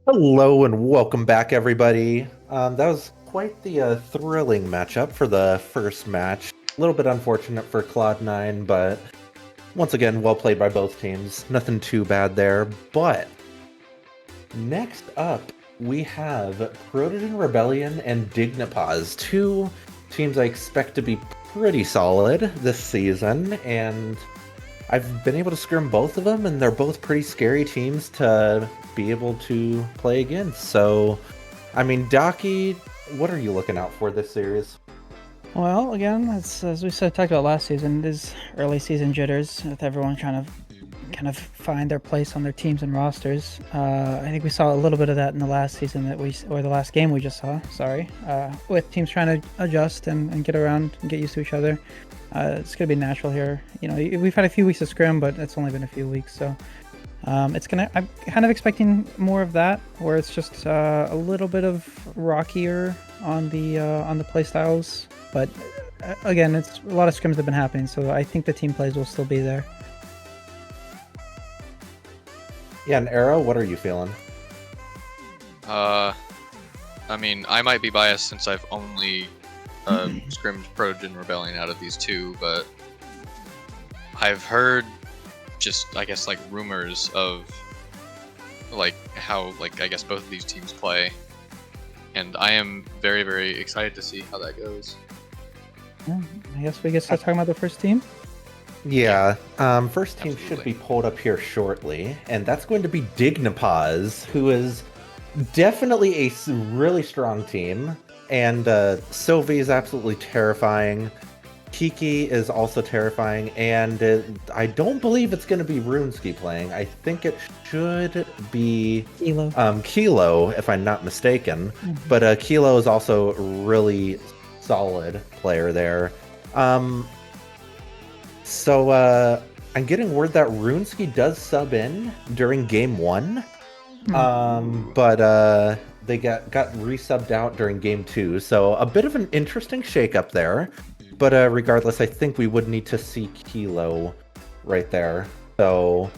Hello and welcome back, everybody. That was quite the thrilling matchup for the first match. A little bit unfortunate for Cloud9, but once again, well played by both teams. Nothing too bad there. But next up, we have Protogen Rebellion and Dignipaws, two teams I expect to be pretty solid this season, and I've been able to scrim both of them, and they're both pretty scary teams to be able to play against. So, I mean, Daki, what are you looking out for this series? Well, again, as we talked about last season, there's early season jitters with everyone trying to kind of find their place on their teams and rosters. I think we saw a little bit of that in the last season or the last game we just saw. Sorry, with teams trying to adjust and get around and get used to each other. It's gonna be natural here. You know, we've had a few weeks of scrim, but it's only been a few weeks, so I'm kind of expecting more of that, where it's just a little bit of rockier on the play styles. But again, it's a lot of scrims have been happening, so I think the team plays will still be there. Yeah, and Arrow, what are you feeling? I mean, I might be biased since I've only scrimmed Protogen Rebellion out of these two, but I've heard just, I guess, like rumors of like how, like, I guess both of these teams play, and I am very, very excited to see how that goes. Yeah, I guess we get to start talking about the first team. Yeah, first team should be pulled up here shortly, and that's going to be Dignipaws, who is definitely a really strong team, and Sylvie is absolutely terrifying. Kiki is also terrifying, and I don't believe it's going to be Runesky playing. I think it should be Kilo, if I'm not mistaken. But Kilo is also a really solid player there. So I'm getting word that Runesky does sub in during game 1, but they got resubbed out during game 2. So a bit of an interesting shakeup there. But regardless, I think we would need to see Kilo right there. So,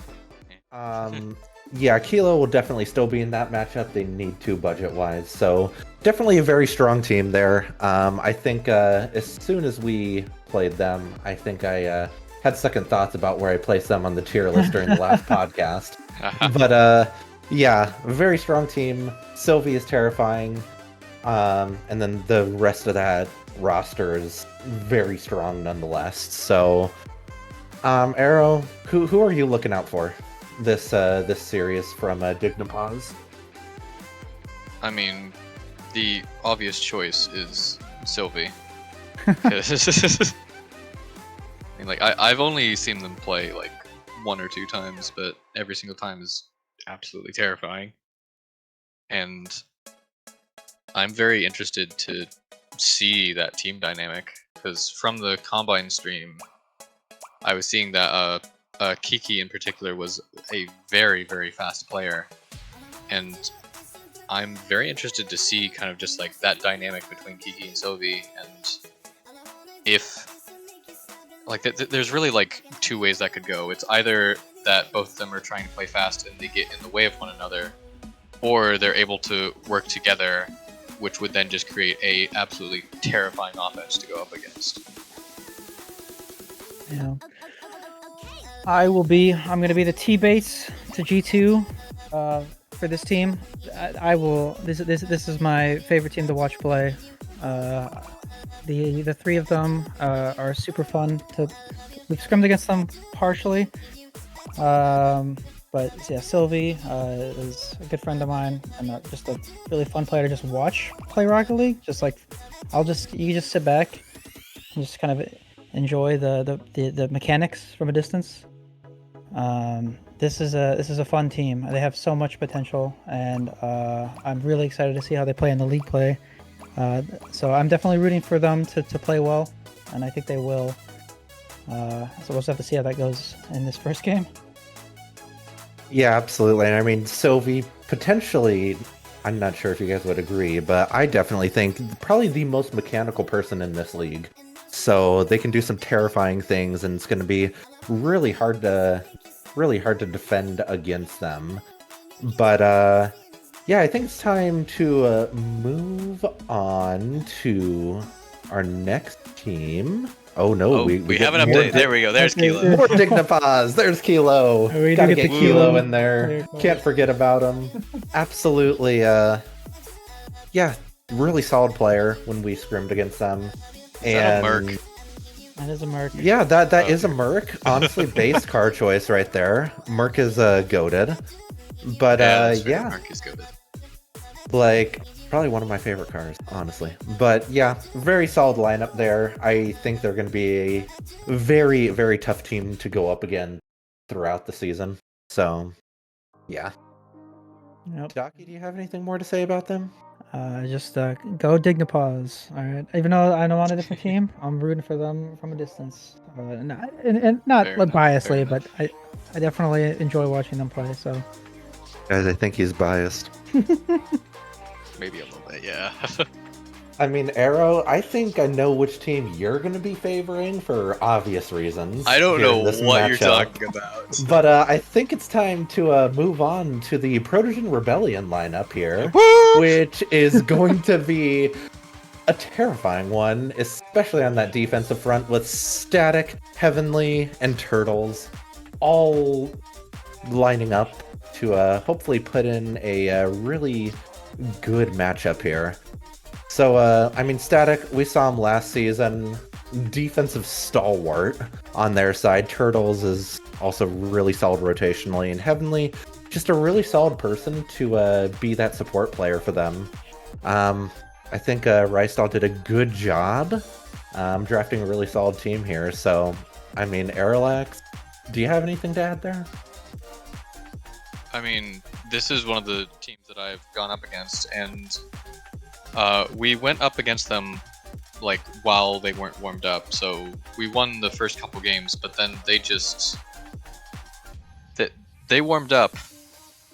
yeah, Kilo will definitely still be in that matchup. They need to budget-wise. So, definitely a very strong team there. I think as soon as we played them, I think I had second thoughts about where I placed them on the tier list during the last podcast. But, yeah, very strong team. Sylvie is terrifying. And then the rest of that roster is very strong nonetheless. So, Arrow, who are you looking out for this series from Dignipaws? I mean, the obvious choice is Sylvie. I mean, like, I've only seen them play like 1 or 2 times, but every single time is absolutely terrifying. And I'm very interested to see that team dynamic, because from the Combine stream, I was seeing that Kiki in particular was a very, very fast player, and I'm very interested to see kind of just like that dynamic between Kiki and Sylvie, and if like there's really like 2 ways that could go. It's either that both of them are trying to play fast and they get in the way of one another, or they're able to work together, which would then just create a absolutely terrifying offense to go up against. Yeah. I'm going to be the T-base to G2. for this team, I will. This is my favorite team to watch play. The three of them are super fun. We've scrimmed against them partially, but yeah, Sylvie is a good friend of mine and just a really fun player to just watch play Rocket League. Just like you just sit back and just kind of enjoy the mechanics from a distance. This is a fun team. They have so much potential, and I'm really excited to see how they play in the league play. So I'm definitely rooting for them to play well, and I think they will. So we'll just have to see how that goes in this first game. Yeah, absolutely. And I mean, Sylvie, potentially, I'm not sure if you guys would agree, but I definitely think probably the most mechanical person in this league. So they can do some terrifying things, and it's going to be really hard to defend against them. But yeah, I think it's time to move on to our next team. Oh no, we have an update. There we go. There's Kilo. More Dignipaws. There's Kilo. We Gotta do get the Kilo in there. There you go. Can't forget about him. Absolutely. Yeah, really solid player when we scrimmed against them. Is that a Merc? That is a Merc. Yeah, that is a Merc. Honestly, base car choice right there. Merc is goated. But yeah, Merc is goated. like probably one of my favorite cars, honestly. But yeah, very solid lineup there. I think they're going to be a very, very tough team to go up again throughout the season. So, yeah. Yep. Docky, do you have anything more to say about them? Just go Dignipaws. All right. Even though I'm on a different team, I'm rooting for them from a distance. And not Fair like enough, biasly, fair but I definitely enjoy watching them play. So Guys, I think he's biased. Maybe a little bit, yeah. I mean, Arrow, I think I know which team you're going to be favoring for obvious reasons. I don't know in this what you're matchup. talking about. But I think it's time to move on to the Protogen Rebellion lineup here, which is going to be a terrifying one, especially on that defensive front with Static, Heavenly, and Turtles all lining up to hopefully put in a really good matchup here. So, I mean, Static, we saw him last season, defensive stalwart on their side. Turtles is also really solid rotationally, and Heavenly, just a really solid person to be that support player for them. I think Rystal did a good job drafting a really solid team here. So, I mean, Aerolax, do you have anything to add there? I mean, this is one of the teams that I've gone up against, and we went up against them like while they weren't warmed up. So we won the first couple games, but then they warmed up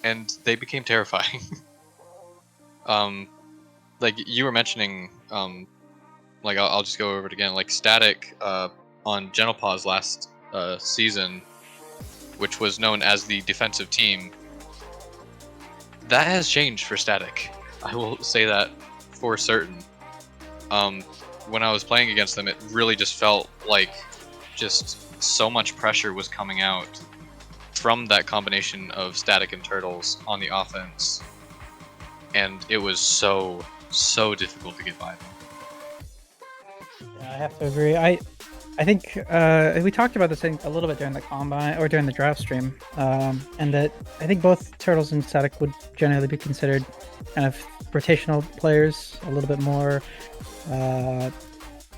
and they became terrifying. Like you were mentioning, like I'll just go over it again. Like Static on Dignipaws last season, which was known as the defensive team. That has changed for Static. I will say that for certain. When I was playing against them, it really just felt like just so much pressure was coming out from that combination of Static and Turtles on the offense, and it was so difficult to get by them. yeah, I have to agree. I think we talked about this thing a little bit during the combine or during the draft stream, and that I think both Turtles and Static would generally be considered kind of rotational players, a little bit more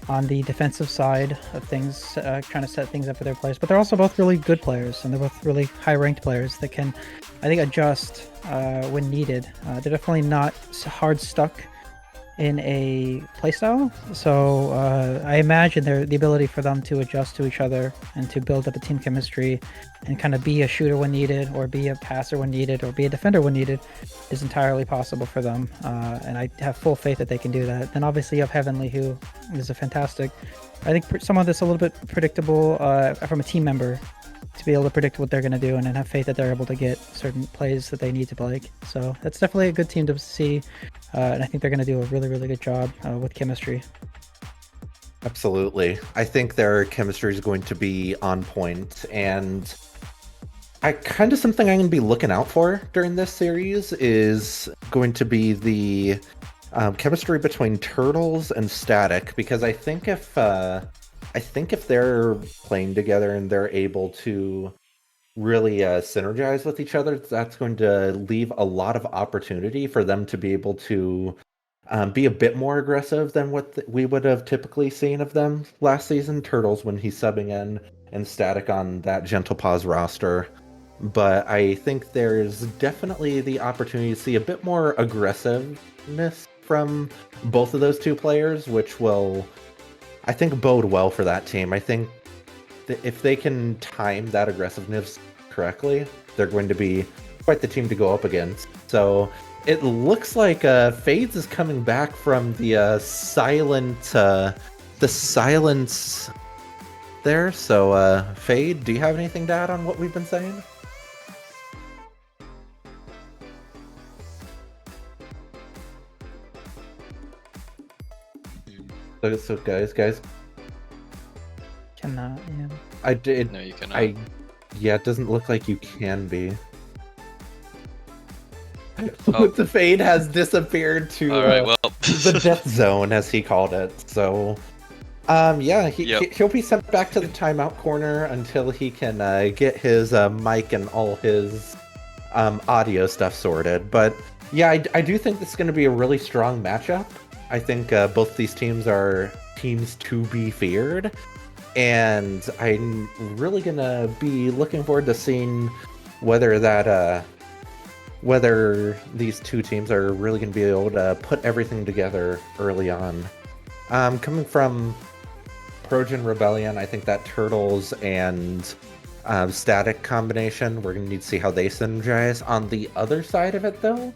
on the defensive side of things, trying to set things up for their players. But they're also both really good players, and they're both really high-ranked players that can, I think, adjust when needed. They're definitely not hard stuck in a playstyle, so I imagine the ability for them to adjust to each other and to build up a team chemistry and kind of be a shooter when needed, or be a passer when needed, or be a defender when needed is entirely possible for them, and I have full faith that they can do that. Then obviously you have Heavenly, who is a fantastic, I think, some of this a little bit predictable from a team member, to be able to predict what they're going to do and then have faith that they're able to get certain plays that they need to like. So that's definitely a good team to see, and I think they're going to do a really, really good job with chemistry. Absolutely. I think their chemistry is going to be on point, and kind of something I'm going to be looking out for during this series is going to be the chemistry between Turtles and Static, because I think if they're playing together and they're able to really synergize with each other, that's going to leave a lot of opportunity for them to be able to be a bit more aggressive than what we would have typically seen of them last season. Turtles when he's subbing in, and Static on that Dignipaws roster. But I think there's definitely the opportunity to see a bit more aggressiveness from both of those two players, which will, I think, bode well for that team. I think that if they can time that aggressiveness correctly, they're going to be quite the team to go up against. So it looks like Fades is coming back from the silence there. So Fade, do you have anything to add on what we've been saying? So guys, Cannot, yeah. No, you cannot. Yeah, it doesn't look like you can be. Oh. The Fade has disappeared to Alright, well. the death zone, as he called it. So, yeah, he'll be sent back to the timeout corner until he can get his mic and all his audio stuff sorted. But yeah, I do think this is going to be a really strong matchup. I think both these teams are teams to be feared, and I'm really going to be looking forward to seeing whether these two teams are really going to be able to put everything together early on. Coming from Protogen Rebellion, I think that Turtles and Static combination, we're going to need to see how they synergize. On the other side of it, though,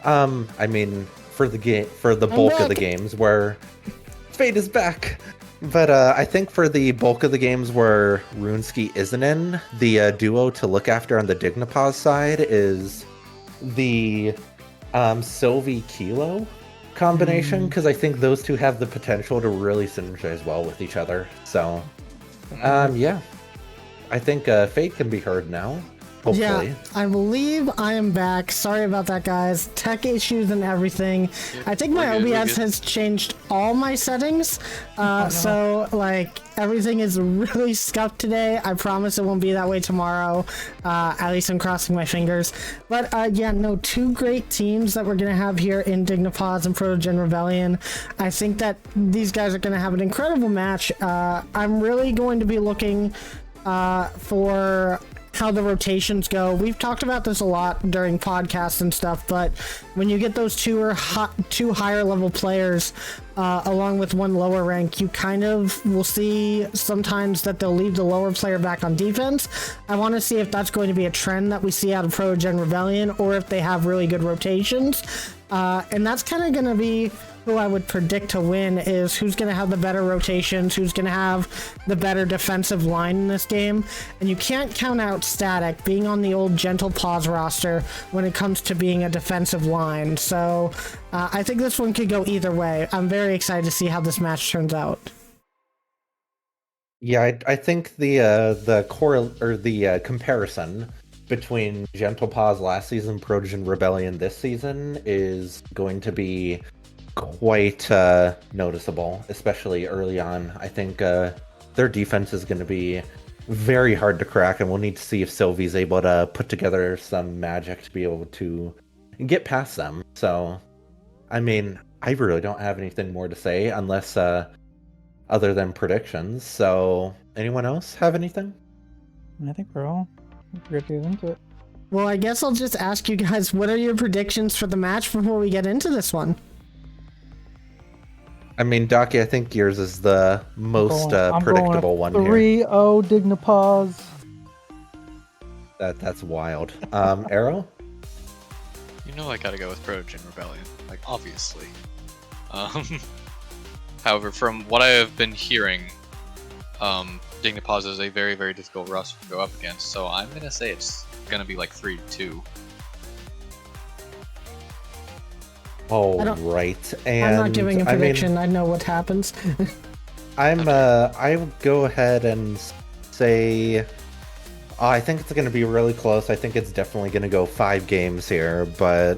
I mean, for the bulk of the games where Fate is back. But I think for the bulk of the games where Runesky isn't in, the duo to look after on the Dignipaws side is the Sylvie Kilo combination, because I think those two have the potential to really synergize well with each other. So, yeah, I think Fate can be heard now. Hopefully. Yeah, I believe I am back. Sorry about that, guys. Tech issues and everything. I think my OBS has changed all my settings. So, like, everything is really scuffed today. I promise it won't be that way tomorrow. At least I'm crossing my fingers. But, yeah, no, two great teams that we're going to have here in Dignipaws and Protogen Rebellion. I think that these guys are going to have an incredible match. I'm really going to be looking for how the rotations go. We've talked about this a lot during podcasts and stuff, but when you get those two higher level players along with one lower rank, you kind of will see sometimes that they'll leave the lower player back on defense. I want to see if that's going to be a trend that we see out of Protogen Rebellion, or if they have really good rotations. And that's kind of going to be who I would predict to win, is who's going to have the better rotations, who's going to have the better defensive line in this game. And you can't count out Static being on the old Dignipaws roster when it comes to being a defensive line. So I think this one could go either way. I'm very excited to see how this match turns out. Yeah, I think the comparison between Dignipaws last season, Protogen Rebellion this season is going to be quite noticeable, especially early on. I think their defense is going to be very hard to crack, and we'll need to see if Sylvie's able to put together some magic to be able to get past them. So, I mean, I really don't have anything more to say unless other than predictions. So, anyone else have anything? I think we're all good to get into it. Well, I guess I'll just ask you guys, what are your predictions for the match before we get into this one? I mean, Docky, I think yours is the most predictable one here. 3-0 Dignipaws. That's wild. Arrow? You know I gotta go with Protogen Rebellion, like, obviously. However, from what I have been hearing, Dignipaws is a very, very difficult roster to go up against, so I'm gonna say it's gonna be like 3-2. All right, and I'm not giving a prediction. I know what happens. I will go ahead and say I think it's going to be really close. I think it's definitely going to go 5 games here, but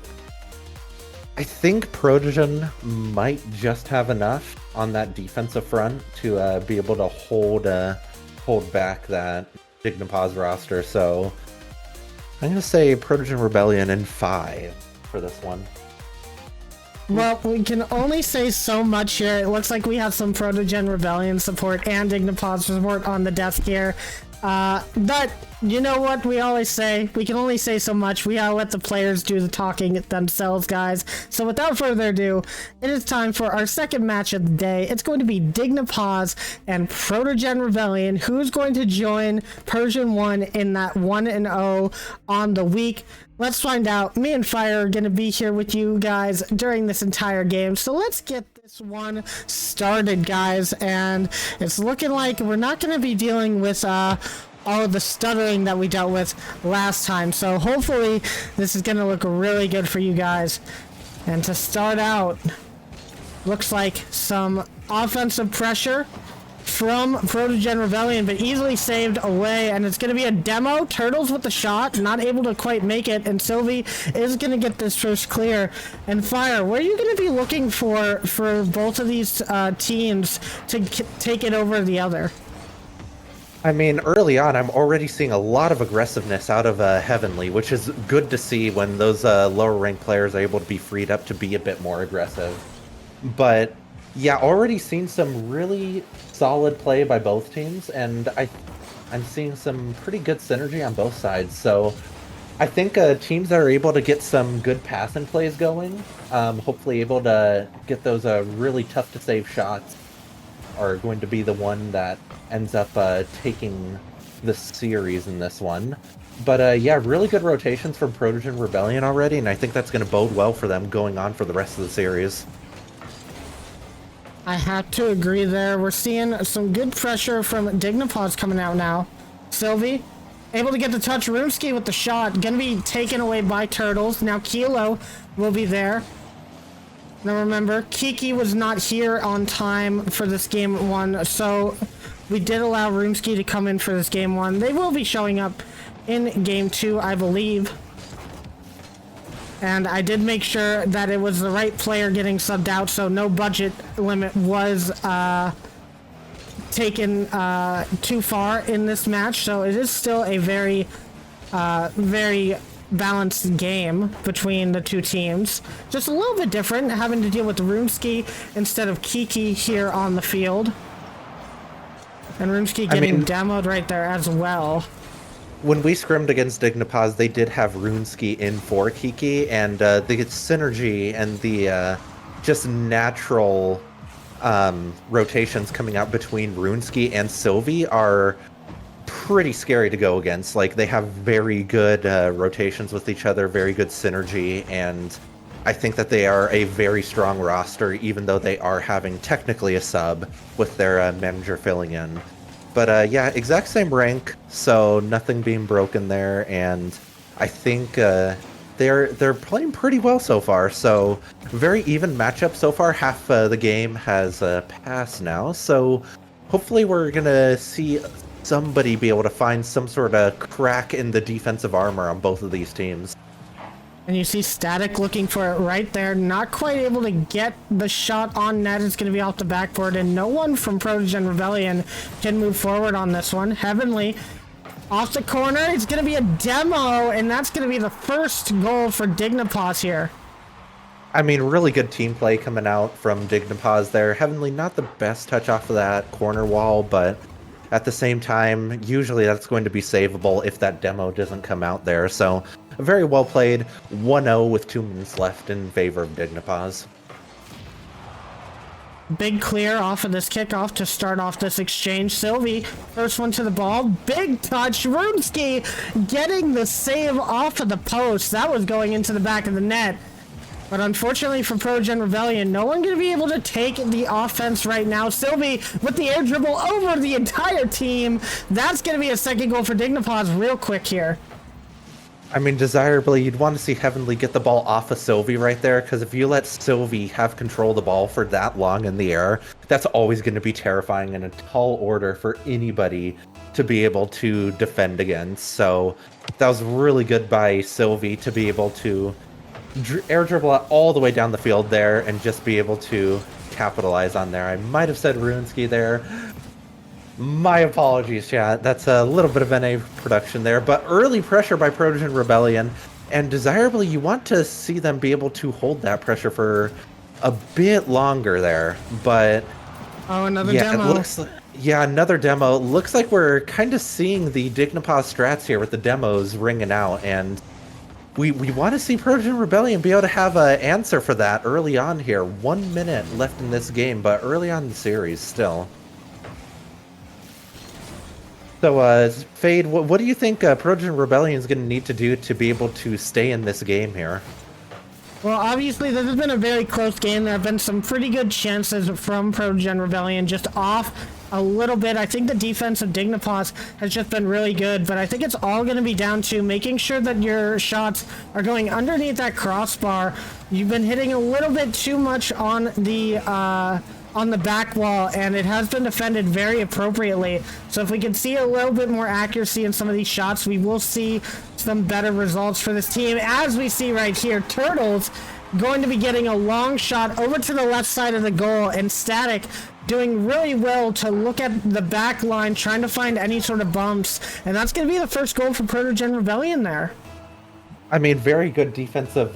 I think Protogen might just have enough on that defensive front to be able to hold back that Dignipaws roster. So I'm going to say Protogen Rebellion in 5 for this one. Well, we can only say so much here. It looks like we have some Protogen Rebellion support and Dignipaws support on the desk here. But you know what we always say? We can only say so much. We gotta let the players do the talking themselves, guys. So without further ado, it is time for our second match of the day. It's going to be Dignipaws and Protogen Rebellion. Who's going to join Purrsion 1 in that 1-0 on the week? Let's find out. Me and Fire are going to be here with you guys during this entire game. So let's get this one started, guys. And it's looking like we're not going to be dealing with all of the stuttering that we dealt with last time. So hopefully this is going to look really good for you guys. And to start out, looks like some offensive pressure from Protogen Rebellion, but easily saved away, and it's going to be a demo. Turtles with the shot, not able to quite make it, and Sylvie is going to get this first clear. And Fire, where are you going to be looking for both of these teams to take it over the other? I mean, early on, I'm already seeing a lot of aggressiveness out of Heavenly, which is good to see when those lower ranked players are able to be freed up to be a bit more aggressive. But yeah, already seen some really solid play by both teams, and I'm seeing some pretty good synergy on both sides. So I think teams that are able to get some good passing plays going, hopefully able to get those really tough to save shots, are going to be the one that ends up taking the series in this one. But yeah, really good rotations from Protogen Rebellion already, and I think that's going to bode well for them going on for the rest of the series. I have to agree there. We're seeing some good pressure from Dignipaws coming out now. Sylvie, able to get the touch. Roomski with the shot. Gonna be taken away by Turtles. Now Kilo will be there. Now remember, Kiki was not here on time for this game 1, so we did allow Roomski to come in for this game 1. They will be showing up in game 2, I believe. And I did make sure that it was the right player getting subbed out, so no budget limit was taken too far in this match. So it is still a very, very balanced game between the two teams. Just a little bit different, having to deal with Roomski instead of Kiki here on the field. And Roomski getting demoed right there as well. When we scrimmed against Dignipaws, they did have Runeski in for Kiki, and the synergy and the just natural rotations coming out between Runeski and Sylvie are pretty scary to go against. Like, they have very good rotations with each other, very good synergy, and I think that they are a very strong roster, even though they are having technically a sub with their manager filling in. But yeah, exact same rank, so nothing being broken there, and I think they're playing pretty well so far. So very even matchup so far. Half the game has passed now, so hopefully we're gonna see somebody be able to find some sort of crack in the defensive armor on both of these teams. And you see Static looking for it right there. Not quite able to get the shot on net. It's going to be off the backboard. And no one from Protogen Rebellion can move forward on this one. Heavenly off the corner. It's going to be a demo. And that's going to be the first goal for Dignipaws here. I mean, really good team play coming out from Dignipaws there. Heavenly, not the best touch off of that corner wall, but at the same time, usually that's going to be savable if that demo doesn't come out there. So very well played. 1-0 with 2 minutes left in favor of Dignipaws. Big clear off of this kickoff to start off this exchange. Sylvie, first one to the ball. Big touch. Runeski getting the save off of the post. That was going into the back of the net. But unfortunately for Protogen Rebellion, no one going to be able to take the offense right now. Sylvie with the air dribble over the entire team. That's going to be a second goal for Dignipaws real quick here. I mean, desirably, you'd want to see Heavenly get the ball off of Sylvie right there, because if you let Sylvie have control of the ball for that long in the air, that's always going to be terrifying and a tall order for anybody to be able to defend against. So that was really good by Sylvie to be able to air dribble all the way down the field there and just be able to capitalize on there. I might have said Runesky there. My apologies, chat. That's a little bit of NA production there, but early pressure by Protogen Rebellion, and desirably you want to see them be able to hold that pressure for a bit longer there, but oh, another demo. It looks like, another demo. Looks like we're kind of seeing the Dignipaws strats here with the demos ringing out, and we want to see Protogen Rebellion be able to have an answer for that early on here. 1 minute left in this game, but early on in the series still. So, Fade, what do you think Protogen Rebellion is going to need to do to be able to stay in this game here? Well, obviously, this has been a very close game. There have been some pretty good chances from Protogen Rebellion, just off a little bit. I think the defense of Dignipaws has just been really good, but I think it's all going to be down to making sure that your shots are going underneath that crossbar. You've been hitting a little bit too much on the back wall, and it has been defended very appropriately. So if we can see a little bit more accuracy in some of these shots, we will see some better results for this team. As we see right here, Turtles going to be getting a long shot over to the left side of the goal, and Static doing really well to look at the back line, trying to find any sort of bumps, and that's going to be the first goal for Protogen Rebellion there. I mean, very good defensive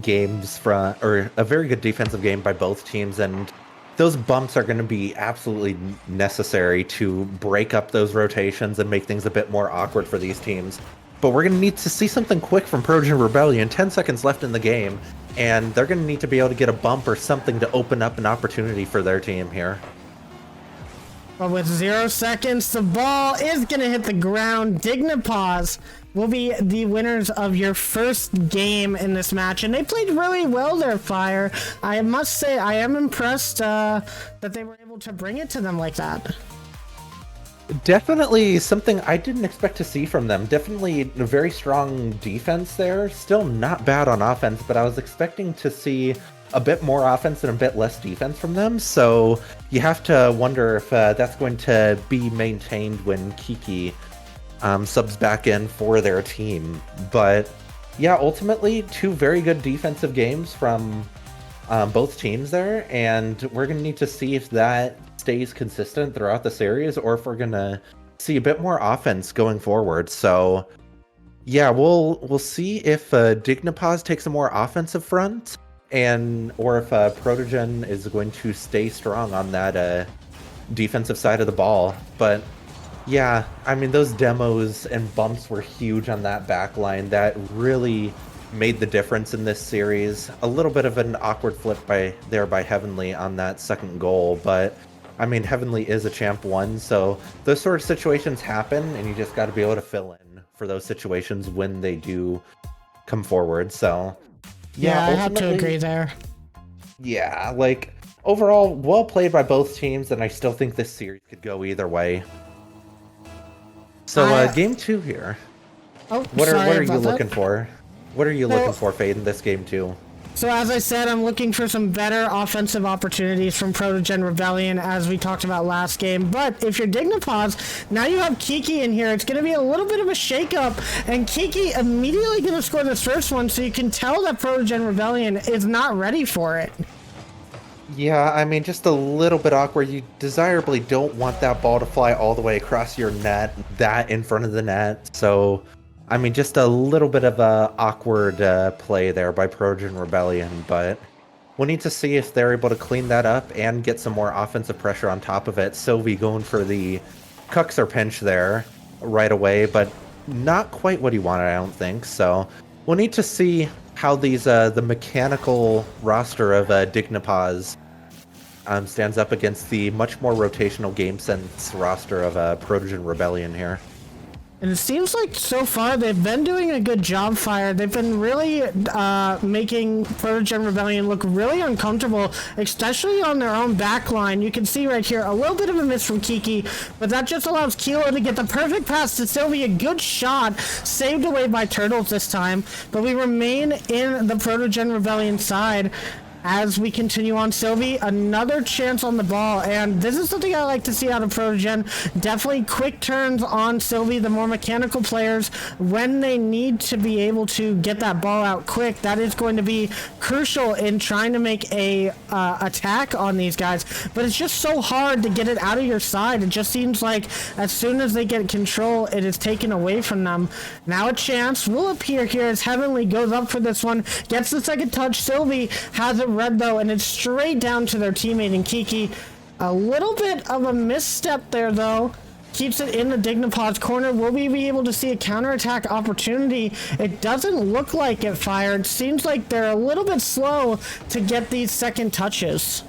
games or a very good defensive game by both teams, and those bumps are going to be absolutely necessary to break up those rotations and make things a bit more awkward for these teams. But we're going to need to see something quick from Protogen Rebellion. 10 seconds left in the game, and they're going to need to be able to get a bump or something to open up an opportunity for their team here. But with 0 seconds, the ball is going to hit the ground. Dignipaws will be the winners of your first game in this match, and they played really well there, Fire. I must say, I am impressed that they were able to bring it to them like that. Definitely something I didn't expect to see from them. Definitely a very strong defense there. Still not bad on offense, but I was expecting to see a bit more offense and a bit less defense from them. So you have to wonder if that's going to be maintained when Kiki subs back in for their team. But yeah, ultimately, 2 very good defensive games from both teams there, and we're going to need to see if that stays consistent throughout the series, or if we're gonna see a bit more offense going forward. So yeah, we'll see if Dignipaws takes a more offensive front, or if Protogen is going to stay strong on that defensive side of the ball. But yeah, I mean, those demos and bumps were huge on that back line. That really made the difference in this series. A little bit of an awkward flip by Heavenly on that second goal, but I mean, Heavenly is a champ 1, so those sort of situations happen, and you just got to be able to fill in for those situations when they do come forward. So yeah, I have to agree there. Yeah, like, overall, well played by both teams, and I still think this series could go either way. So game 2 here. Oh, what are you looking for? What are you looking for, Fade, in this game 2? So as I said, I'm looking for some better offensive opportunities from Protogen Rebellion, as we talked about last game. But if you're Dignipaws, now you have Kiki in here. It's going to be a little bit of a shakeup, and Kiki immediately going to score this first one, so you can tell that Protogen Rebellion is not ready for it. Yeah, I mean, just a little bit awkward. You desirably don't want that ball to fly all the way across your net, that in front of the net. So I mean, just a little bit of a awkward play there by Protogen Rebellion, but we'll need to see if they're able to clean that up and get some more offensive pressure on top of it. Sylvie going for the Cuxer pinch there right away, but not quite what he wanted, I don't think. So we'll need to see how these the mechanical roster of Dignipaws stands up against the much more rotational game sense roster of Protogen Rebellion here. And it seems like so far they've been doing a good job, Fire. They've been really making Protogen Rebellion look really uncomfortable, especially on their own back line. You can see right here a little bit of a miss from Kiki, but that just allows Kilo to get the perfect pass to Sylvie. A good shot, saved away by Turtles this time. But we remain in the Protogen Rebellion side as we continue on. Sylvie, another chance on the ball, and this is something I like to see out of Protogen. Definitely quick turns on Sylvie, the more mechanical players, when they need to be able to get that ball out quick. That is going to be crucial in trying to make a attack on these guys, but it's just so hard to get it out of your side. It just seems like as soon as they get control, it is taken away from them. Now a chance will appear here as Heavenly goes up for this one, gets the second touch. Sylvie has it red though, and it's straight down to their teammate in Kiki. A little bit of a misstep there though. Keeps it in the Dignipaws corner. Will we be able to see a counterattack opportunity? It doesn't look like it fired. Seems like they're a little bit slow to get these second touches.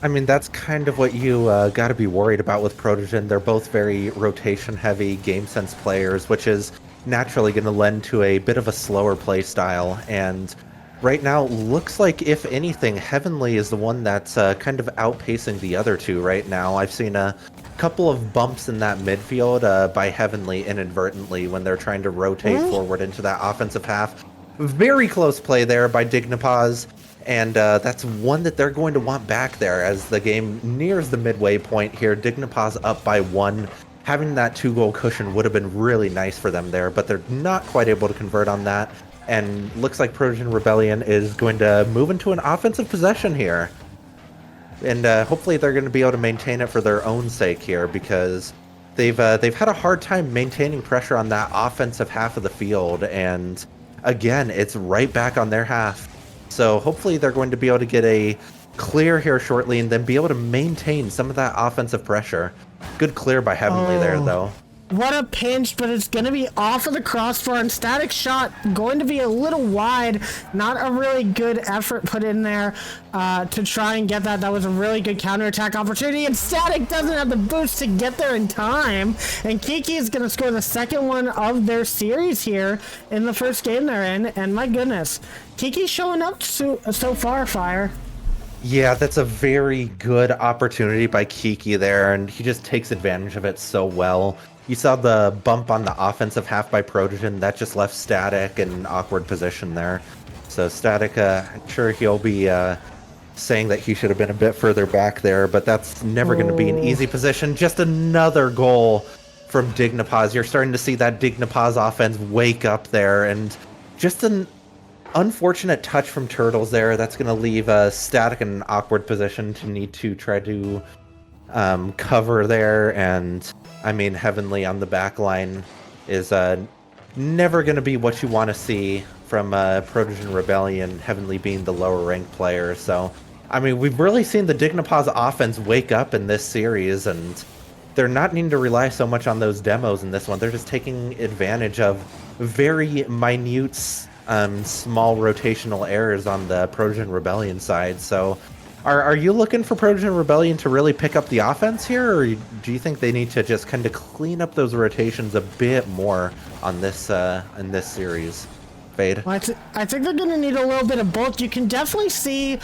I mean, that's kind of what you got to be worried about with Protogen. They're both very rotation-heavy, game-sense players, which is naturally going to lend to a bit of a slower play style. And right now, looks like, if anything, Heavenly is the one that's kind of outpacing the other two right now. I've seen a couple of bumps in that midfield by Heavenly inadvertently when they're trying to rotate forward into that offensive half. Very close play there by Dignipaws. And that's one that they're going to want back there as the game nears the midway point here. Dignipaws up by 1. Having that 2-goal cushion would have been really nice for them there, but they're not quite able to convert on that. And looks like Protogen Rebellion is going to move into an offensive possession here. And hopefully they're going to be able to maintain it for their own sake here, because they've had a hard time maintaining pressure on that offensive half of the field. And again, it's right back on their half. So hopefully they're going to be able to get a clear here shortly and then be able to maintain some of that offensive pressure. Good clear by Heavenly there, though. What a pinch, but it's going to be off of the crossbar, and Static shot going to be a little wide. Not a really good effort put in there to try and get that. That was a really good counterattack opportunity, and Static doesn't have the boost to get there in time. And Kiki is going to score the second one of their series here in the first game they're in, and my goodness, Kiki's showing up so far, Fire. Yeah, that's a very good opportunity by Kiki there, and he just takes advantage of it so well. You saw the bump on the offensive half by Protogen. That just left Static in an awkward position there. So Static, I'm sure he'll be saying that he should have been a bit further back there, but that's never going to be an easy position. Just another goal from Dignipaws. You're starting to see that Dignipaws offense wake up there, and just an unfortunate touch from Turtles there. That's going to leave Static in an awkward position to need to try to cover there. And I mean, Heavenly on the back line is never going to be what you want to see from Protogen Rebellion, Heavenly being the lower ranked player. So I mean, we've really seen the Dignipaws offense wake up in this series, and they're not needing to rely so much on those demos in this one. They're just taking advantage of very minute, small rotational errors on the Protogen Rebellion side. So are you looking for Protogen Rebellion to really pick up the offense here, or do you think they need to just kind of clean up those rotations a bit more on this in this series? Fade? Well, I think they're going to need a little bit of both. You can definitely see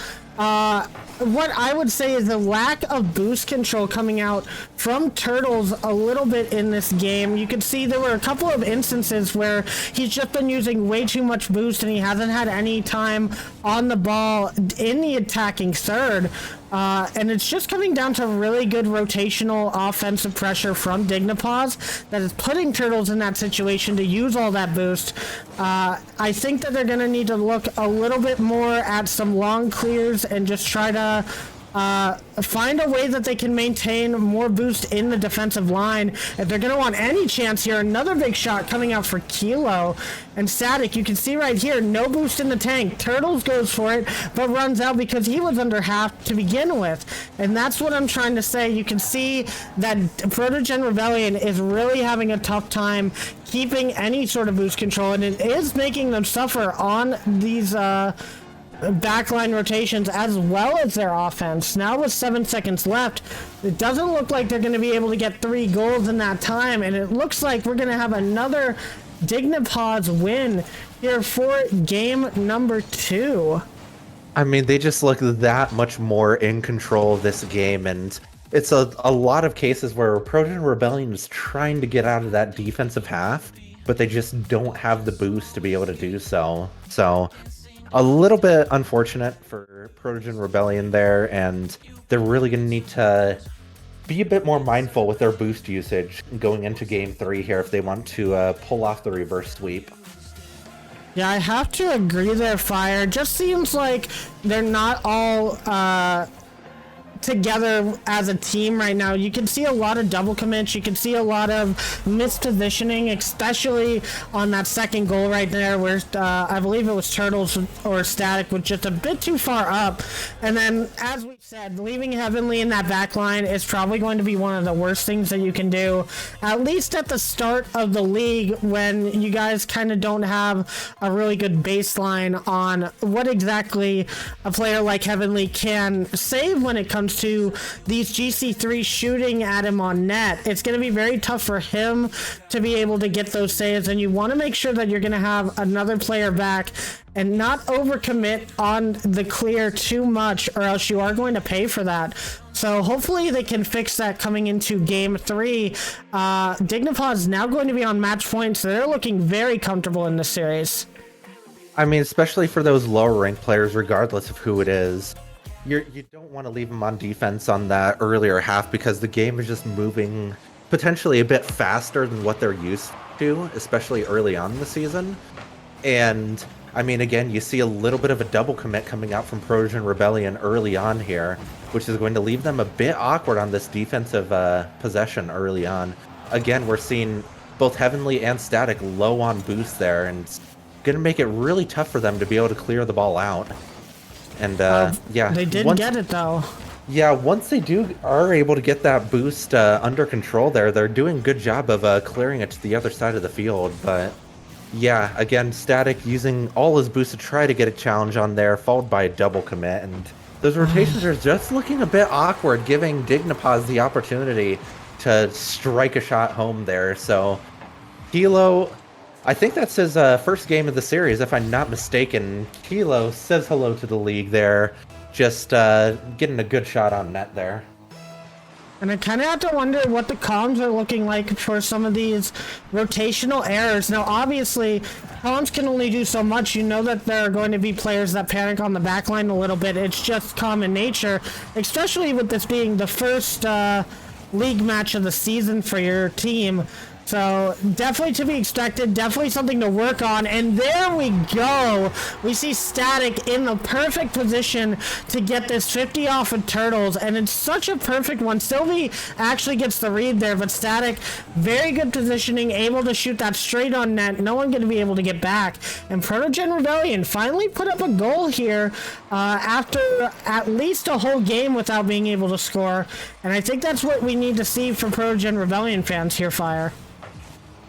what I would say is the lack of boost control coming out from Turtles a little bit in this game. You can see there were a couple of instances where he's just been using way too much boost and he hasn't had any time on the ball in the attacking third. And it's just coming down to really good rotational offensive pressure from Dignipaws that is putting Turtles in that situation to use all that boost. I think that they're going to need to look a little bit more at some long clears and just try to find a way that they can maintain more boost in the defensive line. If they're going to want any chance here, another big shot coming out for Kilo. And Static, you can see right here, no boost in the tank. Turtles goes for it, but runs out because he was under half to begin with. And that's what I'm trying to say. You can see that Protogen Rebellion is really having a tough time keeping any sort of boost control, and it is making them suffer on these backline rotations as well as their offense. Now with 7 seconds left, it doesn't look like they're going to be able to get 3 goals in that time, and it looks like we're going to have another Dignipaws win here for game number 2. I mean, they just look that much more in control of this game, and it's a lot of cases where Protogen Rebellion is trying to get out of that defensive half, but they just don't have the boost to be able to do so. So a little bit unfortunate for Protogen Rebellion there, and they're really going to need to be a bit more mindful with their boost usage going into Game 3 here if they want to pull off the reverse sweep. Yeah, I have to agree there, Fire. Just seems like they're not all together as a team right now. You can see a lot of double commits. You can see a lot of mispositioning, especially on that second goal right there where I believe it was Turtles or Static was just a bit too far up. And then, as we said, leaving Heavenly in that back line is probably going to be one of the worst things that you can do, at least at the start of the league when you guys kind of don't have a really good baseline on what exactly a player like Heavenly can save when it comes to these GC3 shooting at him on net. It's going to be very tough for him to be able to get those saves, and you want to make sure that you're going to have another player back and not overcommit on the clear too much, or else you are going to pay for that. So hopefully they can fix that coming into Game 3. Dignipaws is now going to be on match point, so they're looking very comfortable in this series. I mean, especially for those lower ranked players, regardless of who it is. You don't want to leave them on defense on that earlier half because the game is just moving potentially a bit faster than what they're used to, especially early on in the season. And, I mean, again, you see a little bit of a double commit coming out from Protogen Rebellion early on here, which is going to leave them a bit awkward on this defensive possession early on. Again, we're seeing both Heavenly and Static low on boost there, and it's going to make it really tough for them to be able to clear the ball out. And yeah, they did get it though. Yeah, once they are able to get that boost under control there, they're doing a good job of clearing it to the other side of the field. But yeah, again, Static using all his boost to try to get a challenge on there, followed by a double commit, and those rotations are just looking a bit awkward, giving Dignipaws the opportunity to strike a shot home there. So Kilo, I think that's his first game of the series, if I'm not mistaken. Kilo says hello to the league there, just getting a good shot on net there. And I kind of have to wonder what the comms are looking like for some of these rotational errors. Now, obviously, comms can only do so much. You know that there are going to be players that panic on the back line a little bit. It's just common nature, especially with this being the first league match of the season for your team. So definitely to be expected, definitely something to work on. And there we go. We see Static in the perfect position to get this 50 off of Turtles, and it's such a perfect one. Sylvie actually gets the read there, but Static, very good positioning, able to shoot that straight on net. No one going to be able to get back. And Protogen Rebellion finally put up a goal here after at least a whole game without being able to score. And I think that's what we need to see from Protogen Rebellion fans here, Fire.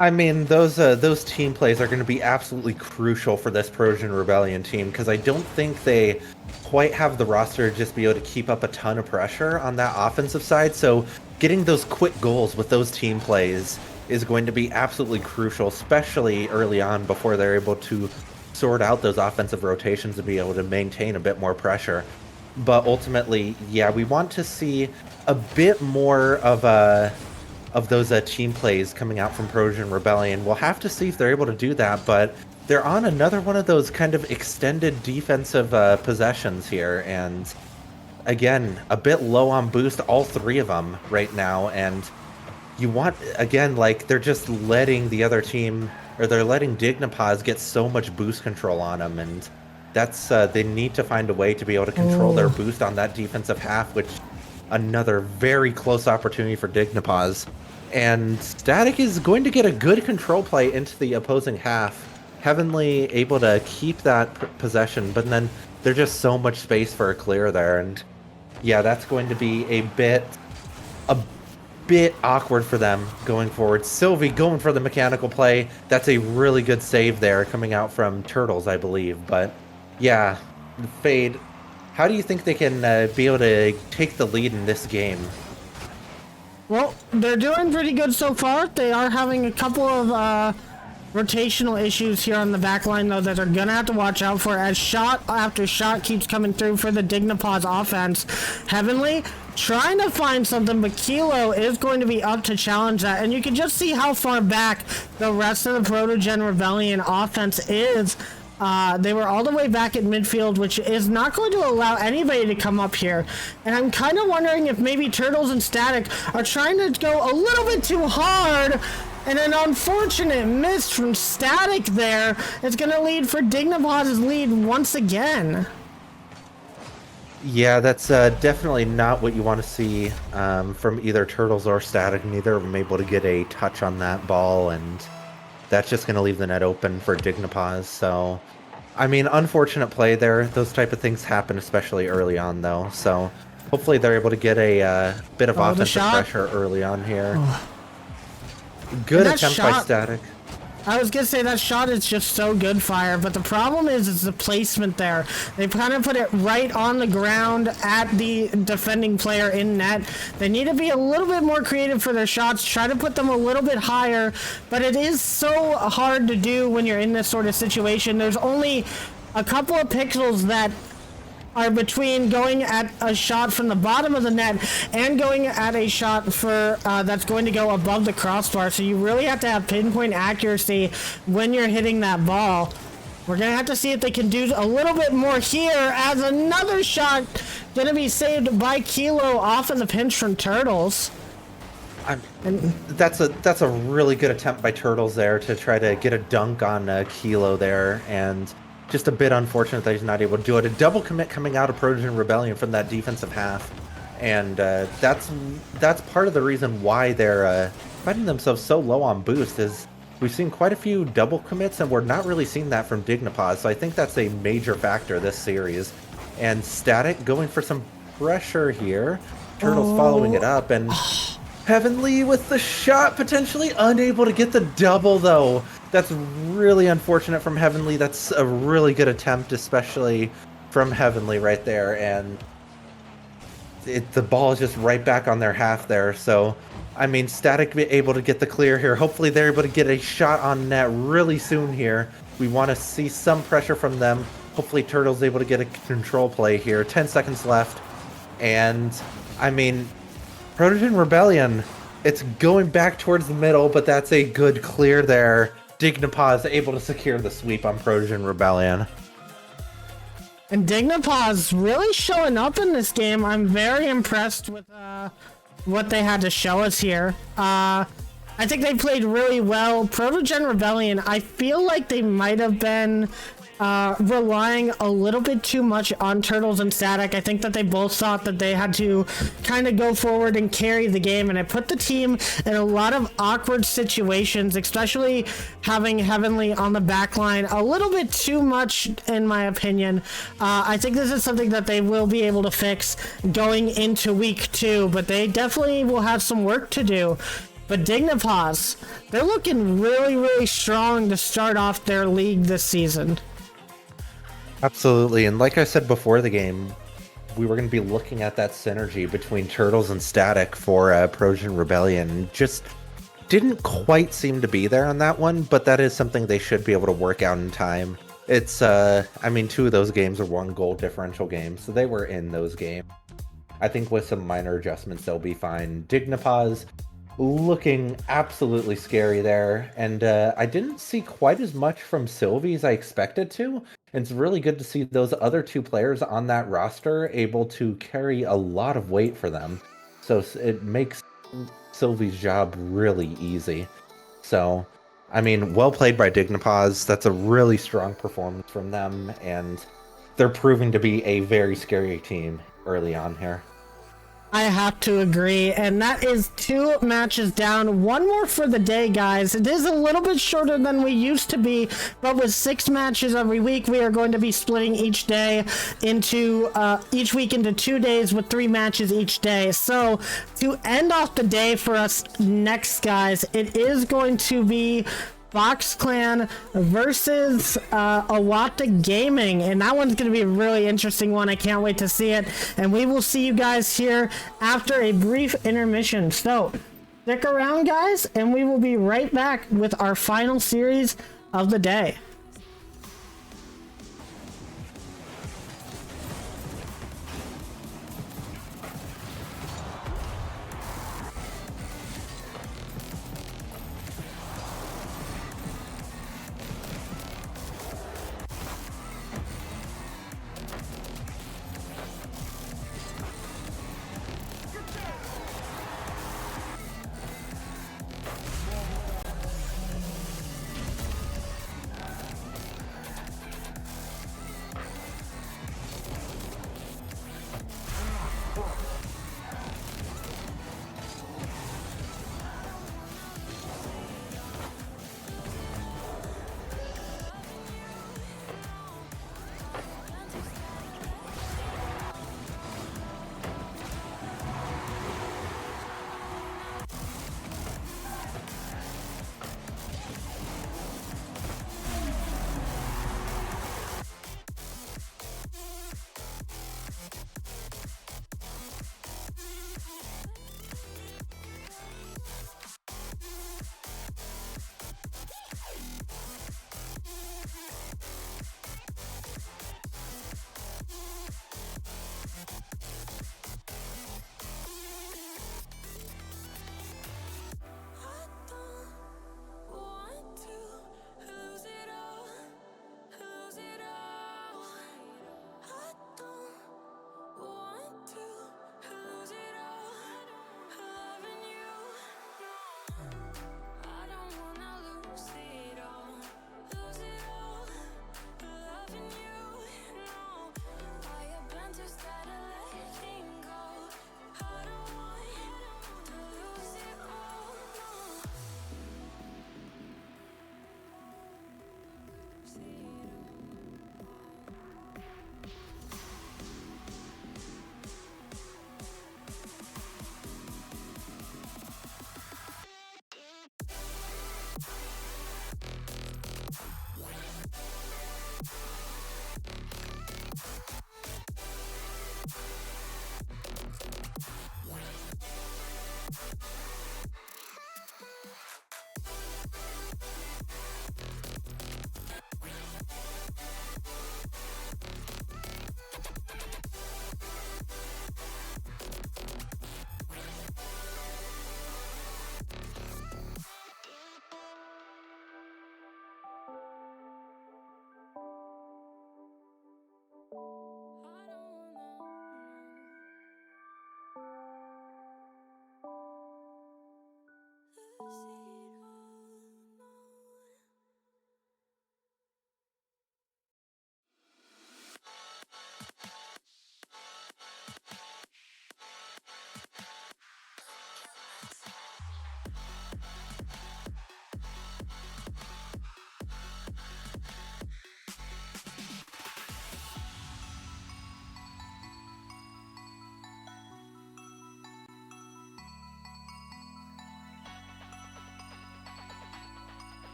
I mean, those team plays are going to be absolutely crucial for this Protogen Rebellion team, because I don't think they quite have the roster to just be able to keep up a ton of pressure on that offensive side. So getting those quick goals with those team plays is going to be absolutely crucial, especially early on before they're able to sort out those offensive rotations and be able to maintain a bit more pressure. But ultimately, yeah, we want to see a bit more of those team plays coming out from Protogen Rebellion. We'll have to see if they're able to do that, but they're on another one of those kind of extended defensive possessions here, and again, a bit low on boost, all three of them right now, and you want, again, like, they're just letting the other team, or they're letting Dignipaws get so much boost control on them, and that's, they need to find a way to be able to control their boost on that defensive half, which another very close opportunity for Dignipaws. And Static is going to get a good control play into the opposing half. Heavenly able to keep that possession, but then there's just so much space for a clear there. And yeah, that's going to be a bit awkward for them going forward. Sylvie going for the mechanical play. That's a really good save there coming out from Turtles, I believe. But yeah, Fade, how do you think they can be able to take the lead in this game? Well, they're doing pretty good so far. They are having a couple of rotational issues here on the back line, though, that they're going to have to watch out for as shot after shot keeps coming through for the Dignipaws offense. Heavenly trying to find something, but Kilo is going to be up to challenge that. And you can just see how far back the rest of the Protogen Rebellion offense is They were all the way back at midfield, which is not going to allow anybody to come up here. And I'm kind of wondering if maybe Turtles and Static are trying to go a little bit too hard. And an unfortunate miss from Static there is going to lead for Dignipaws' lead once again. Yeah, that's definitely not what you want to see from either Turtles or Static. Neither of them able to get a touch on that ball, and that's just going to leave the net open for Dignipaws. So, I mean, unfortunate play there. Those type of things happen, especially early on, though. So, hopefully they're able to get a bit of offensive pressure early on here. Good attempt by Static. I was gonna say that shot is just so good, Fire, but the problem is the placement there. They kind of put it right on the ground at the defending player in net. They need to be a little bit more creative for their shots, try to put them a little bit higher, but it is so hard to do when you're in this sort of situation. There's only a couple of pixels that are between going at a shot from the bottom of the net and going at a shot for that's going to go above the crossbar. So you really have to have pinpoint accuracy when you're hitting that ball. We're going to have to see if they can do a little bit more here, as another shot going to be saved by Kilo off of the pinch from Turtles. That's a really good attempt by Turtles there to try to get a dunk on Kilo there, and just a bit unfortunate that he's not able to do it. A double commit coming out of Protogen Rebellion from that defensive half, and that's part of the reason why they're finding themselves so low on boost. Is we've seen quite a few double commits, and we're not really seeing that from Dignipaws. So I think that's a major factor this series. And Static going for some pressure here. Turtles following it up, and Heavenly with the shot, potentially unable to get the double though. That's really unfortunate from Heavenly. That's a really good attempt, especially from Heavenly right there. And the ball is just right back on their half there. So, I mean, Static be able to get the clear here. Hopefully they're able to get a shot on net really soon here. We want to see some pressure from them. Hopefully Turtle's able to get a control play here. 10 seconds left. And, I mean, Protogen Rebellion, it's going back towards the middle, but that's a good clear there. Dignipaws able to secure the sweep on Protogen Rebellion. And Dignipaws really showing up in this game. I'm very impressed with what they had to show us here. I think they played really well. Protogen Rebellion, I feel like they might have been relying a little bit too much on Turtles and Static. I think that they both thought that they had to kind of go forward and carry the game, and it put the team in a lot of awkward situations, especially having Heavenly on the back line a little bit too much, in my opinion. I think this is something that they will be able to fix going into week 2, but they definitely will have some work to do. But Dignipaws, they're looking really, really strong to start off their league this season. Absolutely, and like I said before the game, we were going to be looking at that synergy between Turtles and Static for Protogen Rebellion. Just didn't quite seem to be there on that one, but that is something they should be able to work out in time. It's, I mean, 2 of those games are 1 goal differential games, so they were in those games. I think with some minor adjustments, they'll be fine. Dignipaws looking absolutely scary there, and I didn't see quite as much from Sylvie as I expected to. It's really good to see those other 2 players on that roster able to carry a lot of weight for them. So it makes Sylvie's job really easy. So, I mean, well played by Dignipaws. That's a really strong performance from them, and they're proving to be a very scary team early on here. I have to agree, and that is 2 matches down. 1 more for the day, guys. It is a little bit shorter than we used to be, but with 6 matches every week, we are going to be splitting each day into each week into 2 days with 3 matches each day. So to end off the day for us next, guys, it is going to be Fox Clan versus OwOptic Gaming, and that one's going to be a really interesting one. I can't wait to see it, and we will see you guys here after a brief intermission. So stick around, guys, and we will be right back with our final series of the day.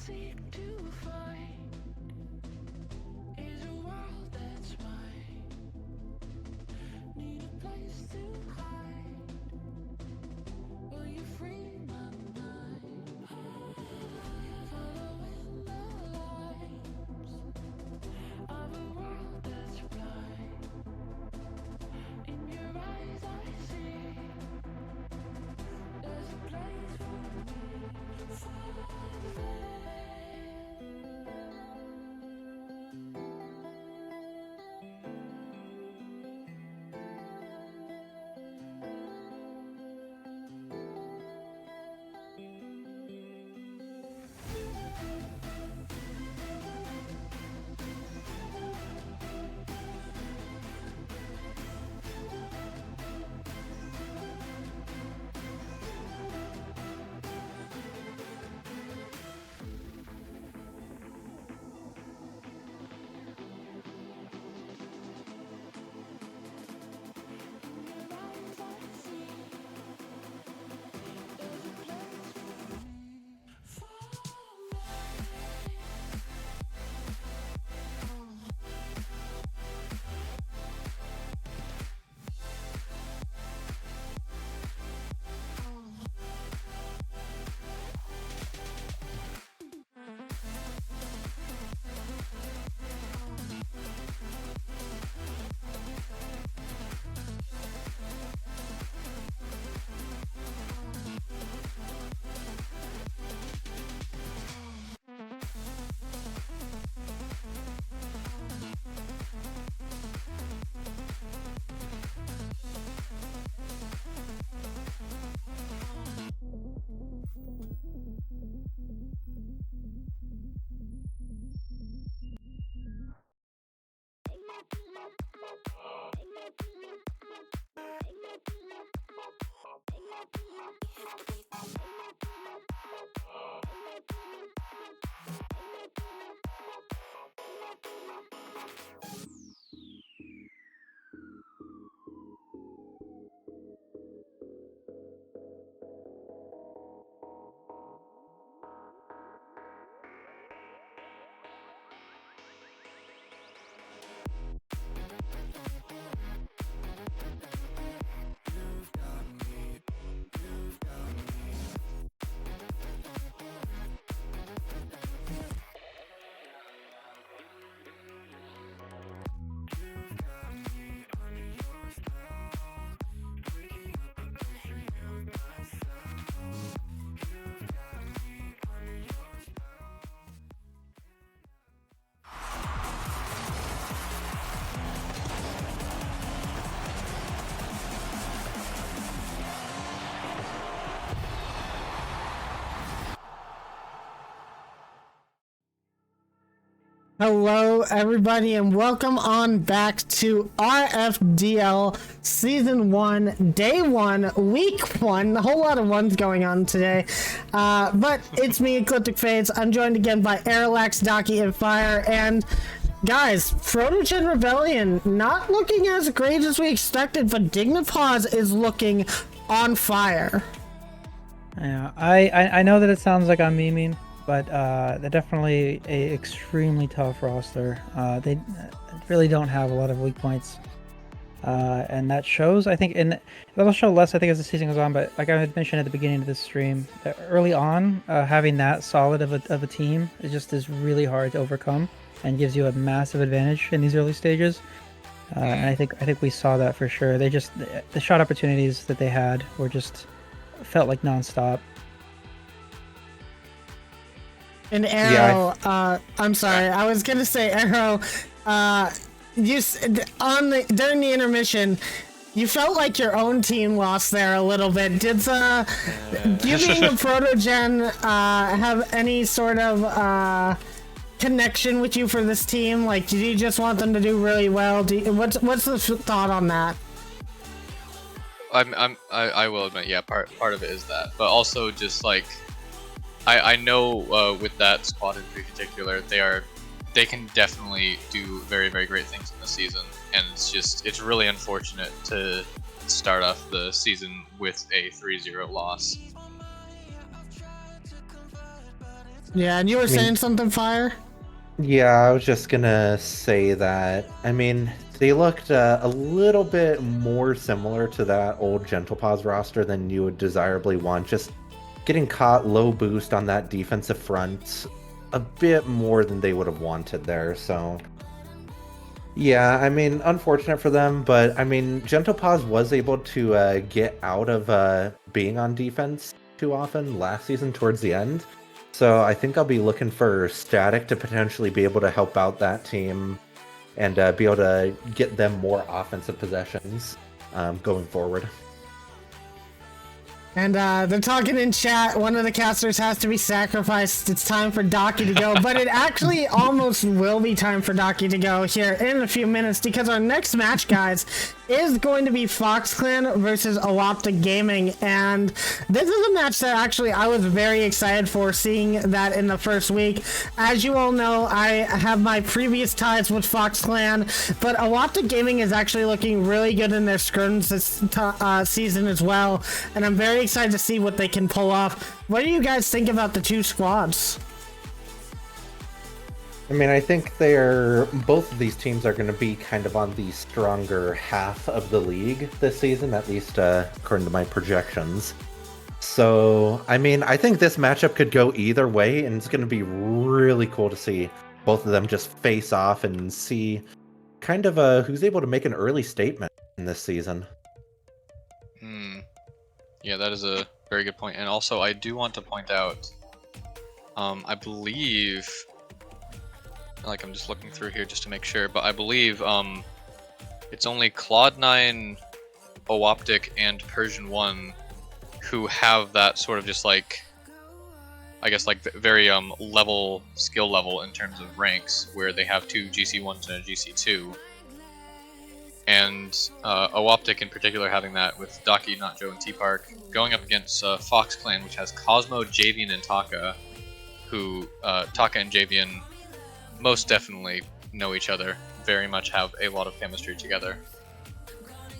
Seek to find is a world that's mine. Need a place to hide. Will you free my mind? Following the lights of a world that's blind. In your eyes I see there's a place for me. Hello, everybody, and welcome on back to RFDL Season 1, Day 1, Week 1. A whole lot of ones going on today. But it's me, Ecliptic Fades. I'm joined again by Airlax, Daki, and Fire. And guys, Protogen Rebellion not looking as great as we expected, but Dignipaws is looking on fire. Yeah, I know that it sounds like I'm memeing, but they're definitely a extremely tough roster. They really don't have a lot of weak points. And that shows, I think, and that'll show less, I think, as the season goes on. But like I had mentioned at the beginning of this stream, that early on, having that solid of a team is really hard to overcome, and gives you a massive advantage in these early stages. And I think we saw that for sure. They just the shot opportunities that they had were just felt like nonstop. And Arrow, I'm sorry, I was gonna say Arrow. During the intermission, you felt like your own team lost there a little bit. Did you being a Protogen have any sort of connection with you for this team? Like, did you just want them to do really well? What's the thought on that? I will admit, yeah, part of it is that, but also just like I know with that squad in particular, they can definitely do very, very great things in the season, and it's really unfortunate to start off the season with a 3-0 loss. Yeah, and you were saying something, Fire? Yeah, I was just gonna say that, I mean, they looked a little bit more similar to that old Dignipaws roster than you would desirably want. Just getting caught low boost on that defensive front a bit more than they would have wanted there, so yeah, I mean, unfortunate for them, but I mean, Dignipaws was able to get out of being on defense too often last season towards the end, so I think I'll be looking for Static to potentially be able to help out that team and be able to get them more offensive possessions going forward. And they're talking in chat, one of the casters has to be sacrificed. It's time for Docky to go. But it actually almost will be time for Docky to go here in a few minutes, because our next match, guys, is going to be FoxClan versus OwOptic Gaming. And this is a match that actually I was very excited for, seeing that in the first week. As you all know, I have my previous ties with FoxClan, but OwOptic Gaming is actually looking really good in their scrims this season as well. And I'm very excited to see what they can pull off. What do you guys think about the two squads? I mean, I think both of these teams are going to be kind of on the stronger half of the league this season, at least according to my projections. So, I mean, I think this matchup could go either way, and it's going to be really cool to see both of them just face off and see kind of who's able to make an early statement in this season. Yeah, that is a very good point. And also, I do want to point out, I believe, like, I'm just looking through here just to make sure, but I believe it's only Cloud9, OwOptic, and Purrsion 1 who have that sort of just like, I guess, like very skill level in terms of ranks, where they have two GC1s and a GC2. And OwOptic in particular having that, with Docky, Notjo, and T-Park, going up against FoxClan, which has Cosmo, Javian, and Taka, who Taka and Javian most definitely know each other, very much have a lot of chemistry together.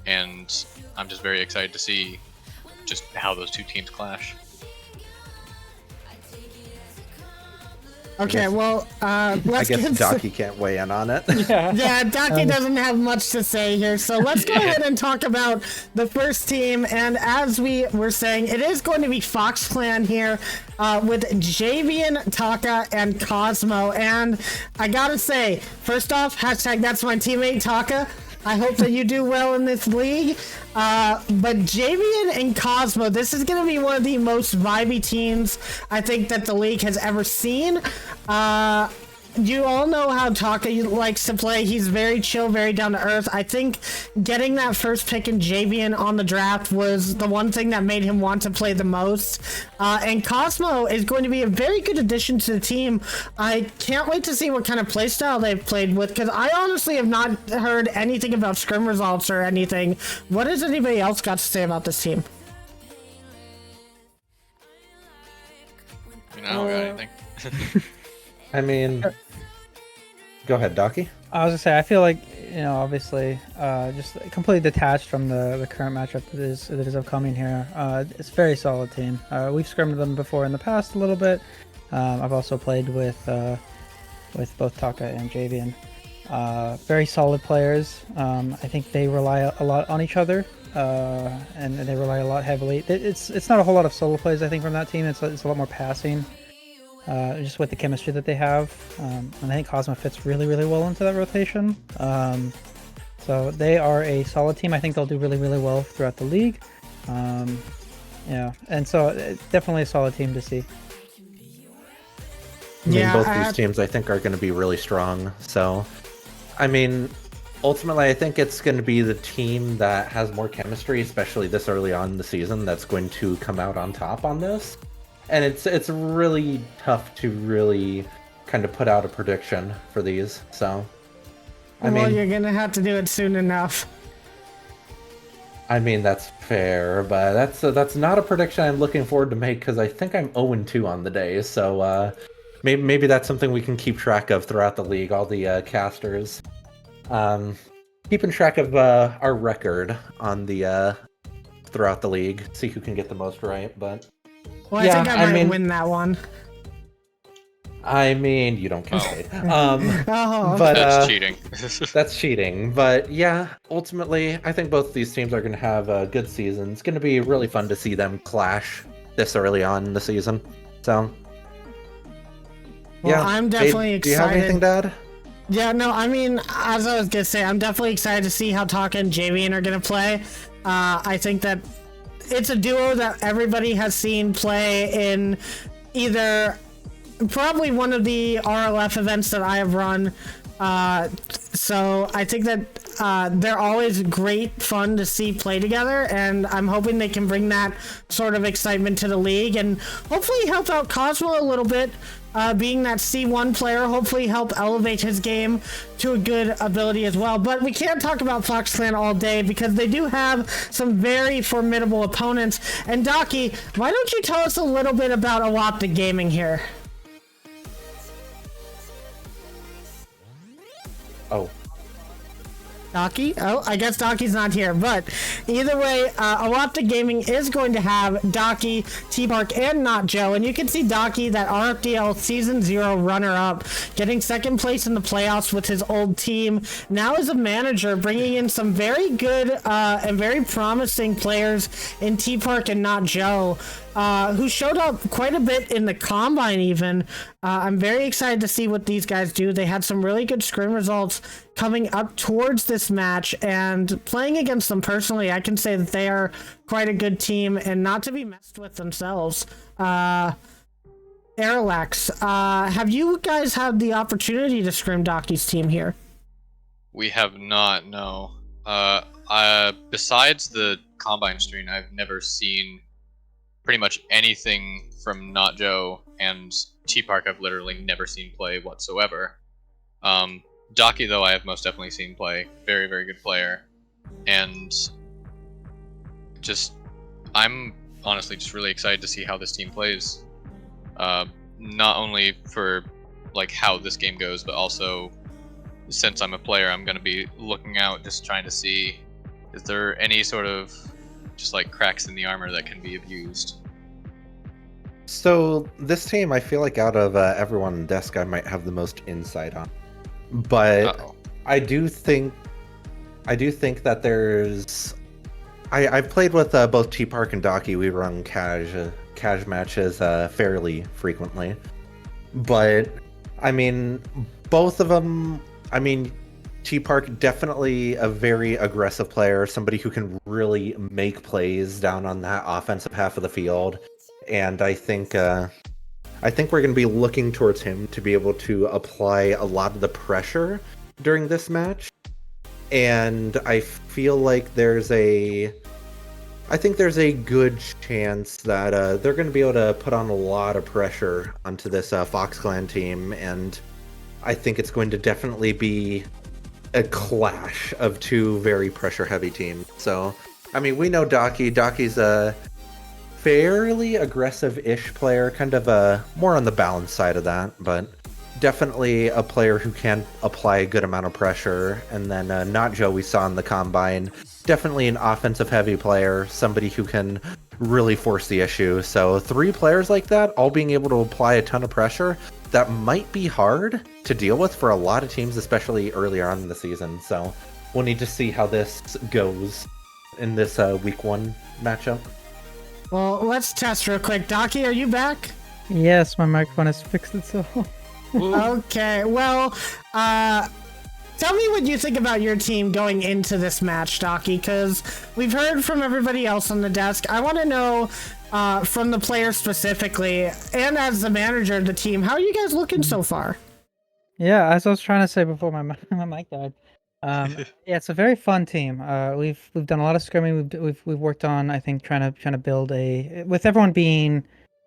And I'm just very excited to see just how those two teams clash. Okay, well, let's I guess Docky can't weigh in on it. Yeah, Docky doesn't have much to say here, so let's go ahead and talk about the first team. And as we were saying, it is going to be FoxClan here with Javian, Taka, and Cosmo. And I gotta say, first off, hashtag that's my teammate, Taka. I hope that you do well in this league. But Javian and Cosmo, this is going to be one of the most vibey teams I think that the league has ever seen. You all know how Taka likes to play. He's very chill, very down to earth. I think getting that first pick in Javian on the draft was the one thing that made him want to play the most. And Cosmo is going to be a very good addition to the team. I can't wait to see what kind of playstyle they've played with, because I honestly have not heard anything about scrim results or anything. What has anybody else got to say about this team? I don't got anything. I mean, go ahead, Docky. I was gonna say, I feel like, you know, obviously, just completely detached from the current matchup that is upcoming here. It's a very solid team. We've scrimmed them before in the past a little bit. I've also played with both Taka and Javian. Very solid players. I think they rely a lot on each other, and they rely a lot heavily. It's not a whole lot of solo plays, I think, from that team. It's a lot more passing, just with the chemistry that they have. And I think Cosmo fits really, really well into that rotation. So they are a solid team. I think they'll do really, really well throughout the league. Yeah, and so definitely a solid team to see. I mean, both these teams I think are going to be really strong. So, I mean, ultimately, I think it's going to be the team that has more chemistry, especially this early on in the season, that's going to come out on top on this. And it's really tough to really kind of put out a prediction for these. So, I mean, you're gonna have to do it soon enough. I mean, that's fair, but that's not a prediction I'm looking forward to make because I think I'm 0-2 on the day. So maybe that's something we can keep track of throughout the league, all the casters. Keeping track of our record on the throughout the league, see who can get the most right. But well, I think I might win that one. I mean, you don't count it. Oh, but that's cheating. That's cheating. But yeah, ultimately, I think both these teams are going to have a good season. It's going to be really fun to see them clash this early on in the season. So, well, yeah, I'm definitely excited. Do you have anything, Dad? Yeah, no, I mean, as I was gonna say, I'm definitely excited to see how Taka and Javian are gonna play. I think that it's a duo that everybody has seen play in either probably one of the RLF events that I have run. So I think that they're always great fun to see play together, and I'm hoping they can bring that sort of excitement to the league and hopefully help out Cosmo a little bit. Being that C1 player, hopefully help elevate his game to a good ability as well. But we can't talk about Fox Clan all day because they do have some very formidable opponents. And Docky, why don't you tell us a little bit about OwOptic Gaming here? Oh. Docky? Oh, I guess Docky's not here, but either way, OwOptic Gaming is going to have Docky, T-Park, and Not Joe, and you can see Docky, that RFDL Season 0 runner-up, getting second place in the playoffs with his old team, now as a manager, bringing in some very good and very promising players in T-Park and Not Joe, who showed up quite a bit in the Combine even. I'm very excited to see what these guys do. They had some really good scrim results coming up towards this match, and playing against them personally, I can say that they are quite a good team and not to be messed with themselves. Airlax, have you guys had the opportunity to scrim Docky's team here? We have not, no. Besides the Combine stream, I've never seen pretty much anything from Not Joe, and T-Park I've literally never seen play whatsoever. Docky, though, I have most definitely seen play. Very, very good player. And I'm honestly just really excited to see how this team plays. Not only for like how this game goes, but also since I'm a player, I'm going to be looking out, just trying to see is there any sort of just like cracks in the armor that can be abused. So this team, I feel like out of everyone on the desk, I might have the most insight on. But I do think that there's. I've played with both T-Park and Docky. We run cash matches fairly frequently, but I mean both of them. I mean, T-Park definitely a very aggressive player, somebody who can really make plays down on that offensive half of the field, and I think we're going to be looking towards him to be able to apply a lot of the pressure during this match. And I feel like there's a good chance that they're going to be able to put on a lot of pressure onto this Fox Clan team. And I think it's going to definitely be a clash of two very pressure-heavy teams. So, I mean, we know Docky. Docky's a fairly aggressive-ish player, kind of more on the balanced side of that, but definitely a player who can apply a good amount of pressure. And then Not Joe, we saw in the Combine, definitely an offensive-heavy player, somebody who can really force the issue. So 3 players like that, all being able to apply a ton of pressure, that might be hard to deal with for a lot of teams, especially earlier on in the season. So we'll need to see how this goes in this week 1 matchup. Well, let's test real quick. Docky, are you back? Yes, my microphone has fixed itself. Okay, well, tell me what you think about your team going into this match, Docky, because we've heard from everybody else on the desk. I want to know from the players specifically, and as the manager of the team, how are you guys looking so far? Yeah, as I was trying to say before my my mic died. Yeah, it's a very fun team. We've done a lot of scrimming. We've worked on, I think, trying to build with everyone being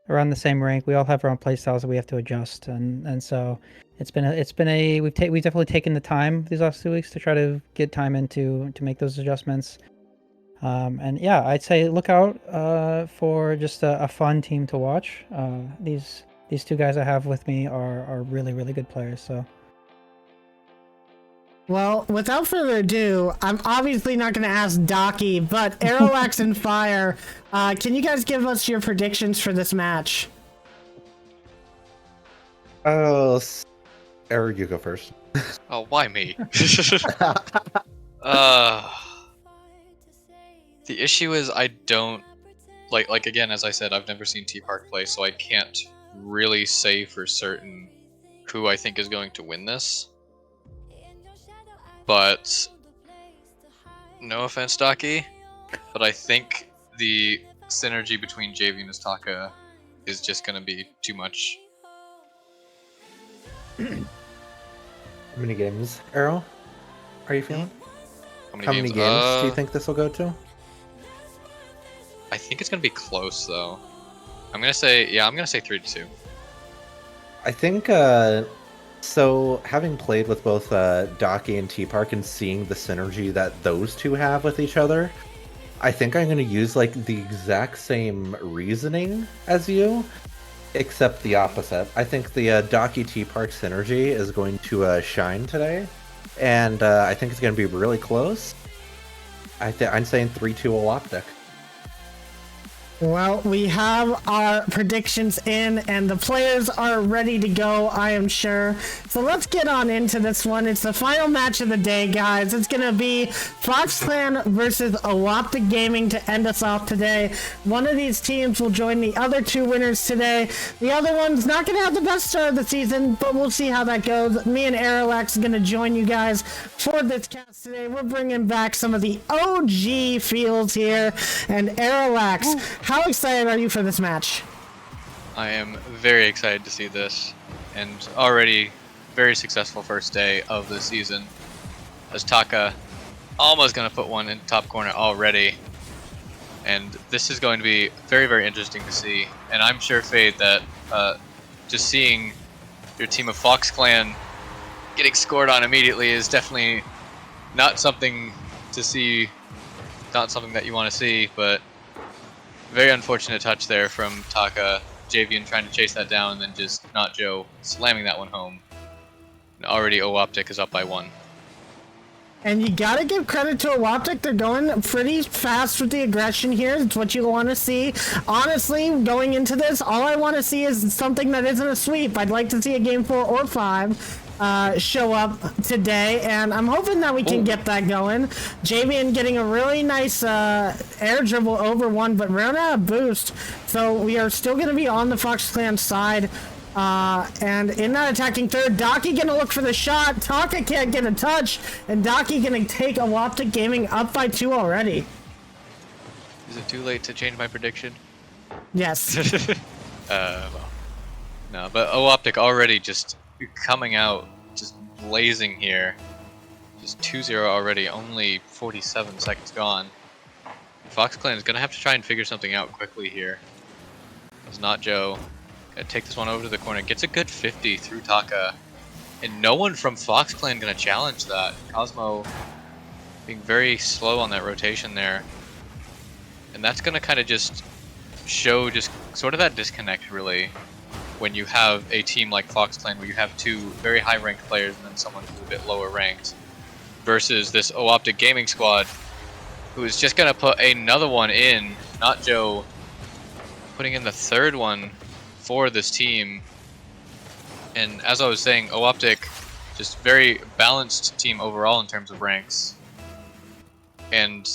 around the same rank. We all have our own play styles that we have to adjust, and so we've definitely taken the time these last 2 weeks to try to get time into to make those adjustments. And yeah, I'd say look out for just a fun team to watch. These 2 guys I have with me are really, really good players. So. Well, without further ado, I'm obviously not going to ask Docky, but Aeroax and Fire, can you guys give us your predictions for this match? Oh, Eric, you go first. Oh, why me? The issue is I don't like again, as I said, I've never seen T Park play, so I can't really say for certain who I think is going to win this. But no offense, Docky, but I think the synergy between JV and Istaka is just gonna be too much. How many games, Arrow, are you feeling? How How many games do you think this will go to? I think it's gonna be close though. I'm gonna say 3-2. I think so having played with both Docky and T-Park and seeing the synergy that those two have with each other, I think I'm going to use like the exact same reasoning as you, except the opposite. I think the Docky T-Park synergy is going to shine today, and I think it's going to be really close. I'm saying 3-2 OwOptic. Well, we have our predictions in, and the players are ready to go, I am sure. So let's get on into this one. It's the final match of the day, guys. It's going to be Fox Clan versus OwOptic Gaming to end us off today. One of these teams will join the other 2 winners today. The other one's not going to have the best start of the season, but we'll see how that goes. Me and Aeroax are going to join you guys for this cast today. We're bringing back some of the OG feels here. And Aeroax, how excited are you for this match? I am very excited to see this, and already very successful first day of the season, as Taka almost going to put one in top corner already, and this is going to be very, very interesting to see. And I'm sure, Fade, that just seeing your team of Fox Clan getting scored on immediately is definitely not something to see, not something that you want to see, but very unfortunate touch there from Taka. Javian trying to chase that down, and then just not Joe slamming that one home. And already OwOptic is up by 1. And you gotta give credit to OwOptic. They're going pretty fast with the aggression here. It's what you want to see. Honestly, going into this, all I want to see is something that isn't a sweep. I'd like to see a game 4 or 5 show up today, and I'm hoping that we can get that going. Javian getting a really nice air dribble over 1, but ran out of boost, so we are still going to be on the Fox Clan side. And in that attacking third, Docky gonna look for the shot. Taka can't get a touch, and Docky gonna take OwOptic Gaming up by 2 already. Is it too late to change my prediction? Yes. Well, no, but OwOptic already just coming out, just blazing here. Just 2-0 already, only 47 seconds gone. Fox Clan is gonna have to try and figure something out quickly here. It's not Joe. Gonna take this one over to the corner, gets a good 50 through Taka. And no one from Fox Clan gonna challenge that. Cosmo being very slow on that rotation there. And that's gonna kind of just show just sort of that disconnect, really, when you have a team like Fox Clan where you have 2 very high ranked players and then someone who's a bit lower ranked, versus this OwOptic Gaming squad who is just gonna put another one in. Not Joe putting in the 3rd one for this team. And as I was saying, OwOptic, just very balanced team overall in terms of ranks. And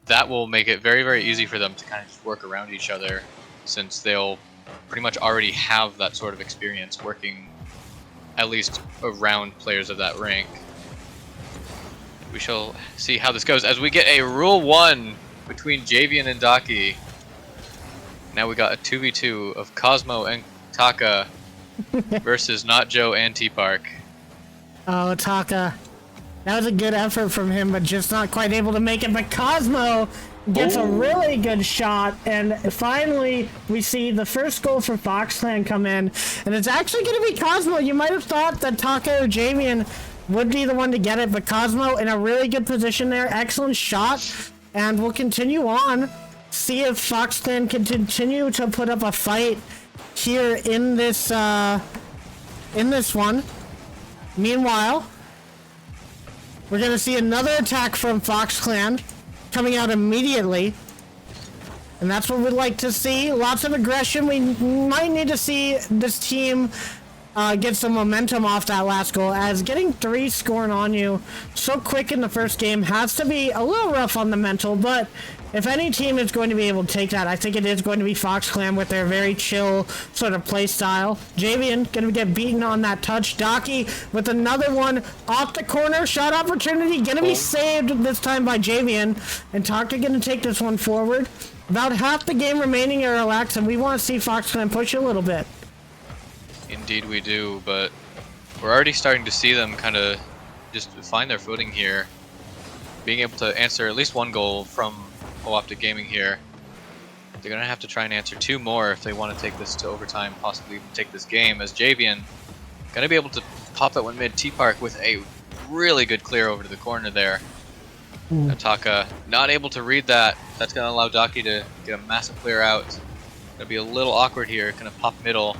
that will make it very, very easy for them to kind of just work around each other, since they'll pretty much already have that sort of experience working at least around players of that rank. We shall see how this goes as we get a Rule 1 between Javian and Daki. Now we got a 2v2 of Cosmo and Taka versus Not Joe and T-Park. Oh, Taka. That was a good effort from him, but just not quite able to make it. But Cosmo gets a really good shot, and finally we see the first goal for Fox Clan come in, and it's actually going to be Cosmo. You might have thought that Taka or Javian would be the one to get it, but Cosmo in a really good position there. Excellent shot, and we'll continue on. See if Fox Clan can continue to put up a fight here in this one. Meanwhile, we're going to see another attack from Fox Clan coming out immediately. And that's what we'd like to see. Lots of aggression. We might need to see this team get some momentum off that last goal, as getting 3 scoring on you so quick in the first game has to be a little rough on the mental, but if any team is going to be able to take that, I think it is going to be Fox Clan with their very chill sort of play style. Javian going to get beaten on that touch. Daki with another one off the corner. Shot opportunity going to be saved this time by Javian. And Taka going to take this one forward. About half the game remaining at relax, and we want to see Fox Clan push a little bit. Indeed we do, but we're already starting to see them kind of just find their footing here. Being able to answer at least 1 goal from OwOptic Gaming here. They're going to have to try and answer 2 more if they want to take this to overtime, possibly even take this game, as Javian going to be able to pop that one mid. T-Park with a really good clear over to the corner there. Taka not able to read that. That's going to allow Daki to get a massive clear out. Going to be a little awkward here. Going to pop middle.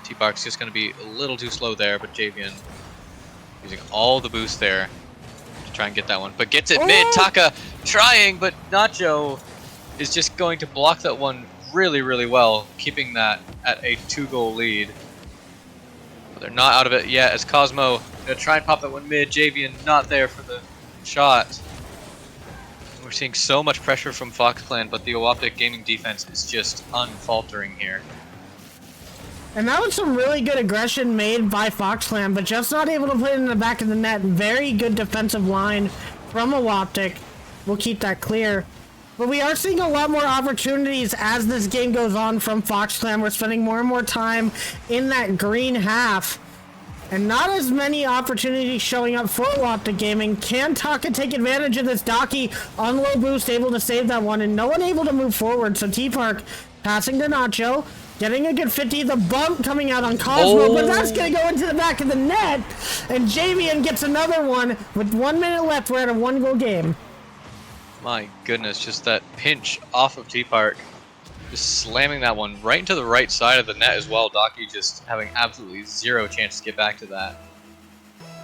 T-Park's just going to be a little too slow there, but Javian using all the boost there to try and get that one. But gets it mid. Taka trying, but Nacho is just going to block that one really, really well, keeping that at a 2-goal lead. But they're not out of it yet, as Cosmo going to try and pop that one mid. Javian not there for the shot. We're seeing so much pressure from Fox Clan, but the OwOptic Gaming defense is just unfaltering here. And that was some really good aggression made by Fox Clan, but just not able to put it in the back of the net. Very good defensive line from OwOptic. We'll keep that clear. But we are seeing a lot more opportunities as this game goes on from Fox Clan. We're spending more and more time in that green half. And not as many opportunities showing up for OwOptic Gaming. Can Taka take advantage of this? Daki on low boost, able to save that one, and no one able to move forward. So T-Park passing to Nacho. Getting a good 50, the bump coming out on Cosmo, but that's going to go into the back of the net, and Javian gets another one with 1 minute left. We're at a 1-goal game. My goodness, just that pinch off of T-Park, just slamming that one right into the right side of the net as well. Daki just having absolutely 0 chance to get back to that.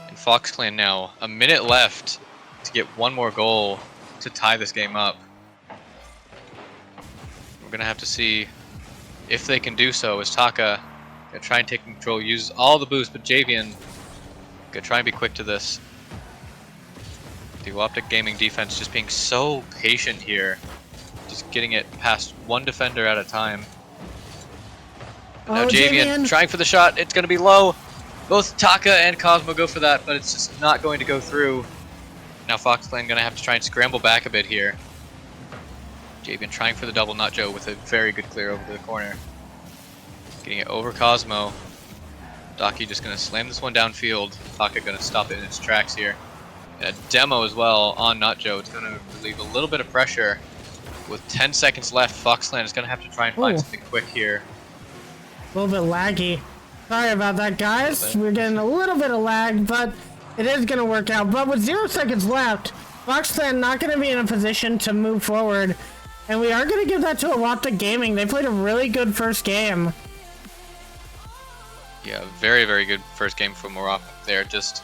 And Fox Clan now, a minute left to get 1 more goal to tie this game up. We're going to have to see if they can do so, as Taka gonna try and take control, use all the boost, but Javian gonna try and be quick to this. The OwOptic Gaming defense just being so patient here, just getting it past 1 defender at a time. And now Javian trying for the shot, it's gonna be low. Both Taka and Cosmo go for that, but it's just not going to go through. Now Fox Clan gonna have to try and scramble back a bit here. Javian trying for the double Nacho with a very good clear over to the corner. Getting it over Cosmo. Daki just going to slam this one downfield. Taka going to stop it in its tracks here. And a demo as well on Nacho. It's going to relieve a little bit of pressure. With 10 seconds left, Fox Clan is going to have to try and find something quick here. A little bit laggy. Sorry about that, guys. We're getting a little bit of lag, but it is going to work out. But with 0 seconds left, Fox Clan not going to be in a position to move forward. And we are going to give that to OwOptic Gaming. They played a really good first game. Yeah, very, very good first game from OwOptic there. Just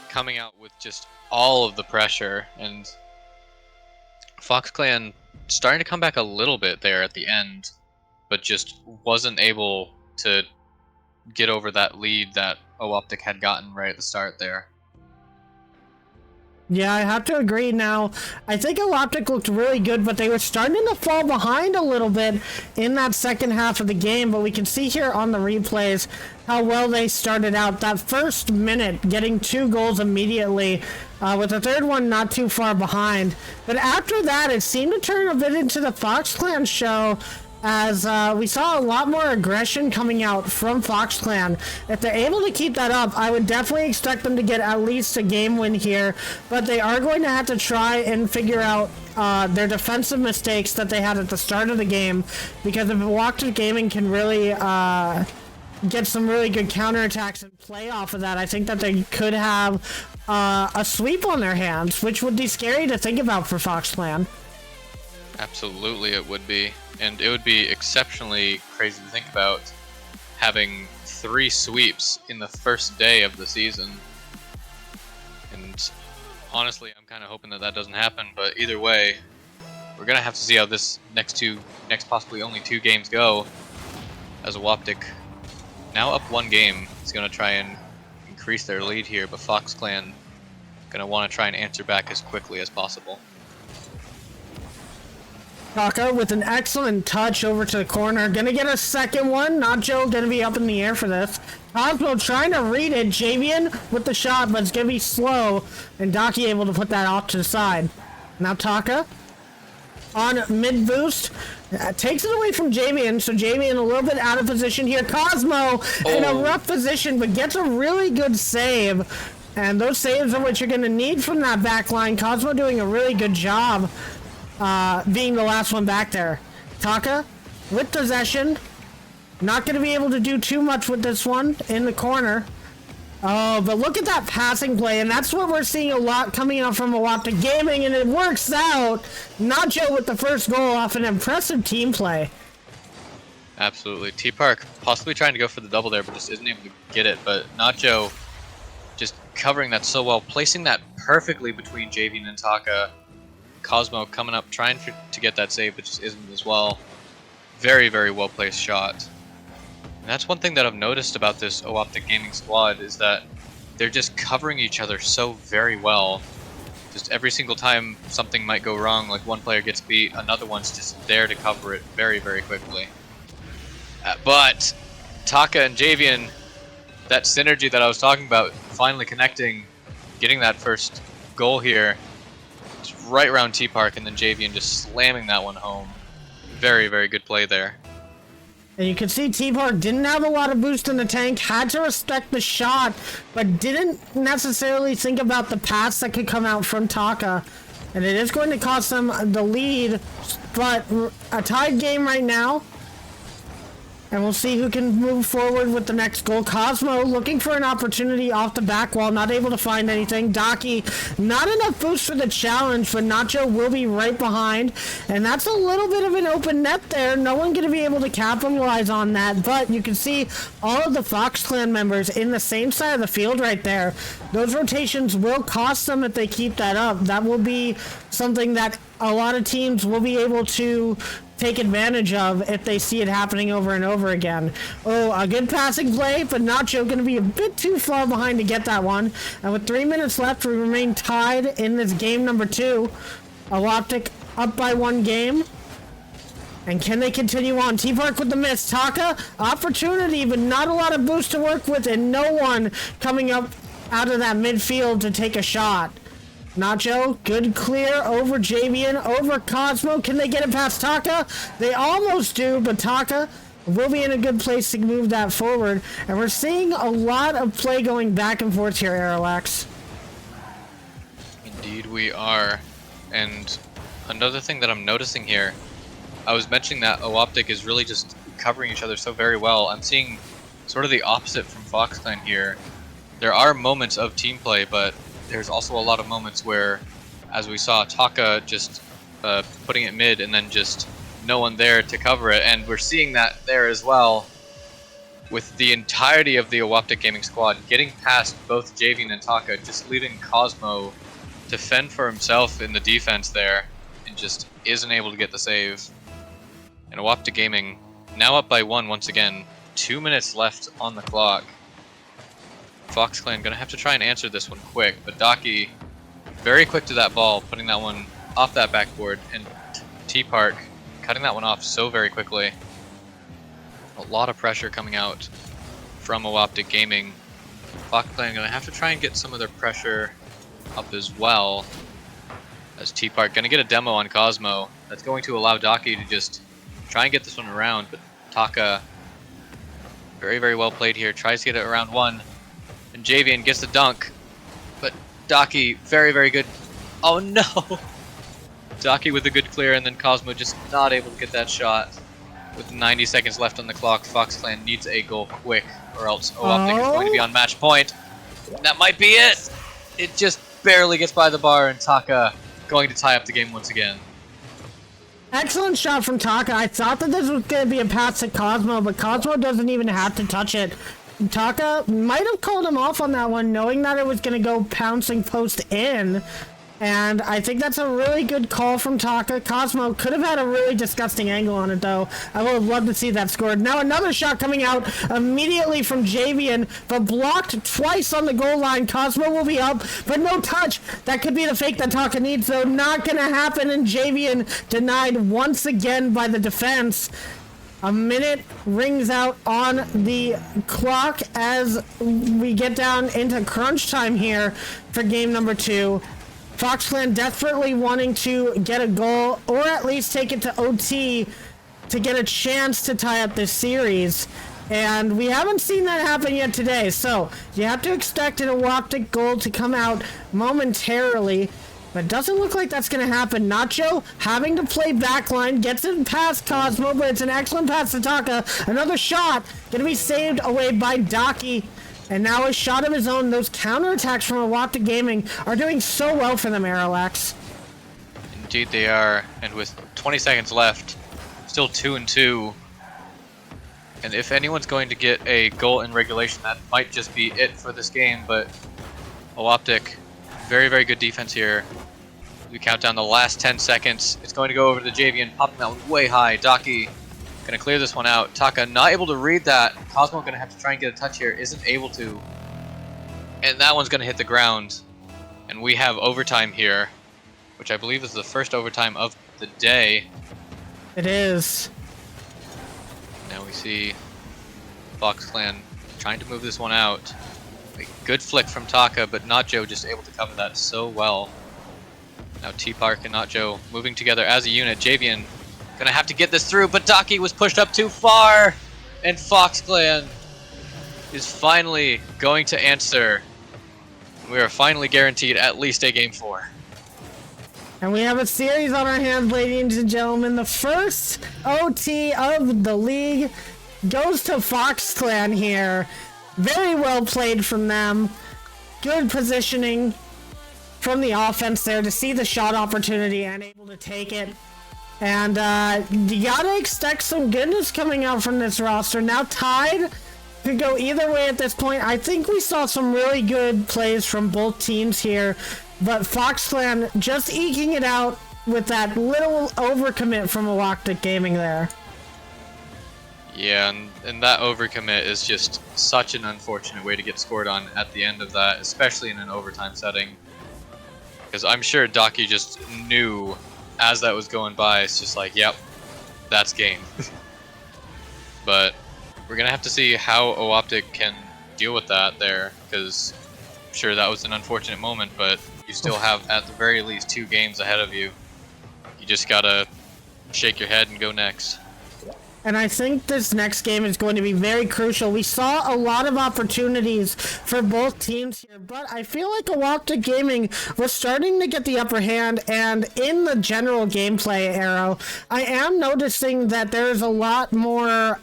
coming out with just all of the pressure. And Fox Clan starting to come back a little bit there at the end, but just wasn't able to get over that lead that OwOptic had gotten right at the start there. Yeah, I have to agree. Now, I think OwOptic looked really good, but they were starting to fall behind a little bit in that second half of the game. But we can see here on the replays how well they started out. That first minute, getting 2 goals immediately, with the third one not too far behind. But after that, it seemed to turn a bit into the FoxClan show, as we saw a lot more aggression coming out from FoxClan. If they're able to keep that up, I would definitely expect them to get at least a game win here, but they are going to have to try and figure out their defensive mistakes that they had at the start of the game, because if OwOptic Gaming can really get some really good counterattacks and play off of that, I think that they could have a sweep on their hands, which would be scary to think about for FoxClan. Absolutely, it would be. And it would be exceptionally crazy to think about having 3 sweeps in the first day of the season. And honestly, I'm kind of hoping that that doesn't happen, but either way, we're going to have to see how this next possibly only 2 games go, as OwOptic, now up 1 game, is going to try and increase their lead here, but FoxClan going to want to try and answer back as quickly as possible. Taka with an excellent touch over to the corner. Gonna get a second one. Nacho gonna be up in the air for this. Cosmo trying to read it. Javian with the shot, but it's gonna be slow. And Daki able to put that off to the side. Now Taka on mid boost. Takes it away from Javian, so Javian a little bit out of position here. Cosmo in a rough position, but gets a really good save. And those saves are what you're gonna need from that back line. Cosmo doing a really good job. Being the last one back there. Taka with possession. Not going to be able to do too much with this one in the corner. Oh, but look at that passing play, and that's what we're seeing a lot coming out from OwOptic Gaming, and it works out. Nacho with the first goal off an impressive team play. Absolutely. T-Park possibly trying to go for the double there, but just isn't able to get it. But Nacho just covering that so well, placing that perfectly between Javian and Taka. Cosmo coming up, trying to get that save, but just isn't as well. Very, very well placed shot. And that's one thing that I've noticed about this OwOptic Gaming squad, is that they're just covering each other so very well. Just every single time something might go wrong, like one player gets beat, another one's just there to cover it very, very quickly. But Taka and Javian, that synergy that I was talking about, finally connecting, getting that first goal here. Right around T-Park, and then Javian just slamming that one home. Very, very good play there. And you can see T-Park didn't have a lot of boost in the tank, had to respect the shot, but didn't necessarily think about the pass that could come out from Taka. And it is going to cost them the lead, but a tied game right now. And we'll see who can move forward with the next goal. Cosmo looking for an opportunity off the back wall, not able to find anything. Daki, not enough boost for the challenge, but Nacho will be right behind. And that's a little bit of an open net there. No one going to be able to capitalize on that. But you can see all of the FoxClan members in the same side of the field right there. Those rotations will cost them if they keep that up. That will be something that a lot of teams will be able to take advantage of if they see it happening over and over again. Oh, a good passing play, but Nacho going to be a bit too far behind to get that one. And with 3 minutes left, we remain tied in this game number 2. OwOptic up by 1 game. And can they continue on? T-Park with the miss. Taka, opportunity, but not a lot of boost to work with, and no one coming up out of that midfield to take a shot. Nacho, good clear over Javian, over Cosmo. Can they get it past Taka? They almost do, but Taka will be in a good place to move that forward. And we're seeing a lot of play going back and forth here, Aerolex. Indeed we are. And another thing that I'm noticing here, I was mentioning that OwOptic is really just covering each other so very well. I'm seeing sort of the opposite from FoxClan here. There are moments of team play, but there's also a lot of moments where, as we saw, Taka just putting it mid and then just no one there to cover it. And we're seeing that there as well with the entirety of the OwOptic Gaming squad getting past both Javian and Taka, just leaving Cosmo to fend for himself in the defense there and just isn't able to get the save. And OwOptic Gaming now up by 1 once again, 2 minutes left on the clock. Fox Clan gonna have to try and answer this one quick, but Daki very quick to that ball, putting that one off that backboard, and T-Park cutting that one off so very quickly. A lot of pressure coming out from OwOptic Gaming. Fox Clan gonna have to try and get some of their pressure up as well. As T-Park gonna get a demo on Cosmo. That's going to allow Daki to just try and get this one around, but Taka, very, very well played here, tries to get it around one. And Javian gets the dunk, but Daki, very, very good. Oh no! Daki with a good clear, and then Cosmo just not able to get that shot. With 90 seconds left on the clock, Fox Clan needs a goal quick, or else OwOptic is going to be on match point. That might be it! It just barely gets by the bar, and Taka going to tie up the game once again. Excellent shot from Taka. I thought that this was going to be a pass to Cosmo, but Cosmo doesn't even have to touch it. Taka might have called him off on that one, knowing that it was going to go pouncing post in. And I think that's a really good call from Taka. Cosmo could have had a really disgusting angle on it, though. I would have loved to see that scored. Now another shot coming out immediately from Javian, but blocked twice on the goal line. Cosmo will be up, but no touch. That could be the fake that Taka needs, though. Not going to happen, and Javian denied once again by the defense. A minute rings out on the clock as we get down into crunch time here for game number 2. Fox Clan desperately wanting to get a goal, or at least take it to OT to get a chance to tie up this series. And we haven't seen that happen yet today, so you have to expect an OwOptic goal to come out momentarily. But it doesn't look like that's going to happen. Nacho having to play backline, gets it past Cosmo, but it's an excellent pass to Taka. Another shot, going to be saved away by Daki. And now a shot of his own. Those counterattacks from OwOptic Gaming are doing so well for them, Aerolex. Indeed they are, and with 20 seconds left, still 2-2. And if anyone's going to get a goal in regulation, that might just be it for this game, but OwOptic, very, very good defense here. We count down the last 10 seconds. It's going to go over to Javian, popping that one way high. Daki gonna clear this one out. Taka not able to read that. Cosmo gonna have to try and get a touch here. Isn't able to. And that one's gonna hit the ground. And we have overtime here, which I believe is the first overtime of the day. It is. Now we see Fox Clan trying to move this one out. A good flick from Taka, but Nacho just able to cover that so well. Now T-Park and Nacho moving together as a unit. Javian gonna have to get this through, but Daki was pushed up too far, and Fox Clan is finally going to answer. We are finally guaranteed at least a game 4. And we have a series on our hands, ladies and gentlemen. The first OT of the league goes to Fox Clan here. Very well played from them. Good positioning from the offense there to see the shot opportunity and able to take it. And you gotta expect some goodness coming out from this roster. Now tied, could go either way at this point. I think we saw some really good plays from both teams here, but Fox Clan just eking it out with that little overcommit from OwOptic Gaming there. Yeah, and that overcommit is just such an unfortunate way to get scored on at the end of that, especially in an overtime setting. Because I'm sure Daki just knew as that was going by, it's just like, yep, that's game. But we're going to have to see how OwOptic can deal with that there, because I'm sure that was an unfortunate moment, but you still have at the very least 2 games ahead of you. You just got to shake your head and go next. And I think this next game is going to be very crucial. We saw a lot of opportunities for both teams here, but I feel like OwOptic Gaming was starting to get the upper hand, and in the general gameplay, Arrow, I am noticing that there's a lot more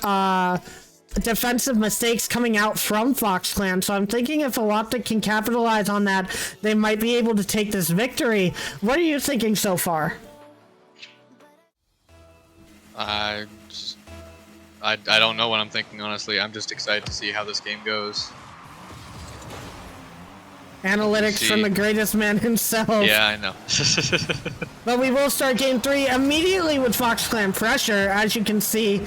defensive mistakes coming out from Fox Clan, so I'm thinking if OwOptic can capitalize on that, they might be able to take this victory. What are you thinking so far? I don't know what I'm thinking, honestly. I'm just excited to see how this game goes. Analytics from the greatest man himself. Yeah, I know. But we will start game 3 immediately with Fox Clan pressure, as you can see.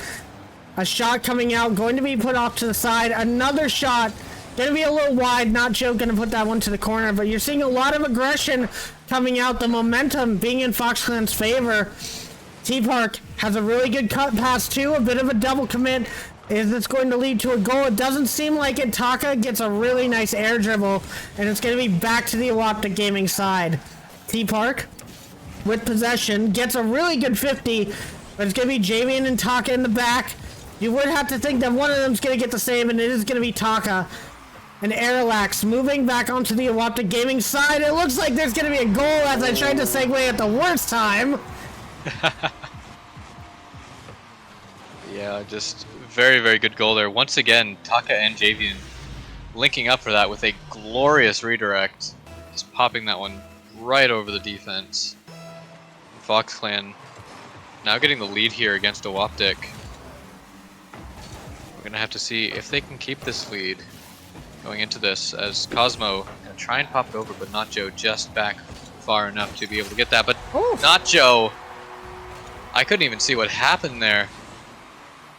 A shot coming out, going to be put off to the side. Another shot, going to be a little wide. Not Joe going to put that one to the corner, but you're seeing a lot of aggression coming out. The momentum being in FoxClan's favor. T-Park has a really good cut pass too, a bit of a double commit. Is this going to lead to a goal? It doesn't seem like it. Taka gets a really nice air dribble, and it's going to be back to the OwOptic Gaming side. T-Park, with possession, gets a really good 50, but it's going to be Javian and Taka in the back. You would have to think that one of them's going to get the save, and it is going to be Taka. And Airlax moving back onto the OwOptic Gaming side. It looks like there's going to be a goal as I tried to segue at the worst time. Yeah, just very, very good goal there. Once again, Taka and Javian linking up for that with a glorious redirect. Just popping that one right over the defense. FoxClan now getting the lead here against OwOptic. We're going to have to see if they can keep this lead going into this, as Cosmo going to try and pop it over, but Nacho just back far enough to be able to get that. But Nacho, I couldn't even see what happened there.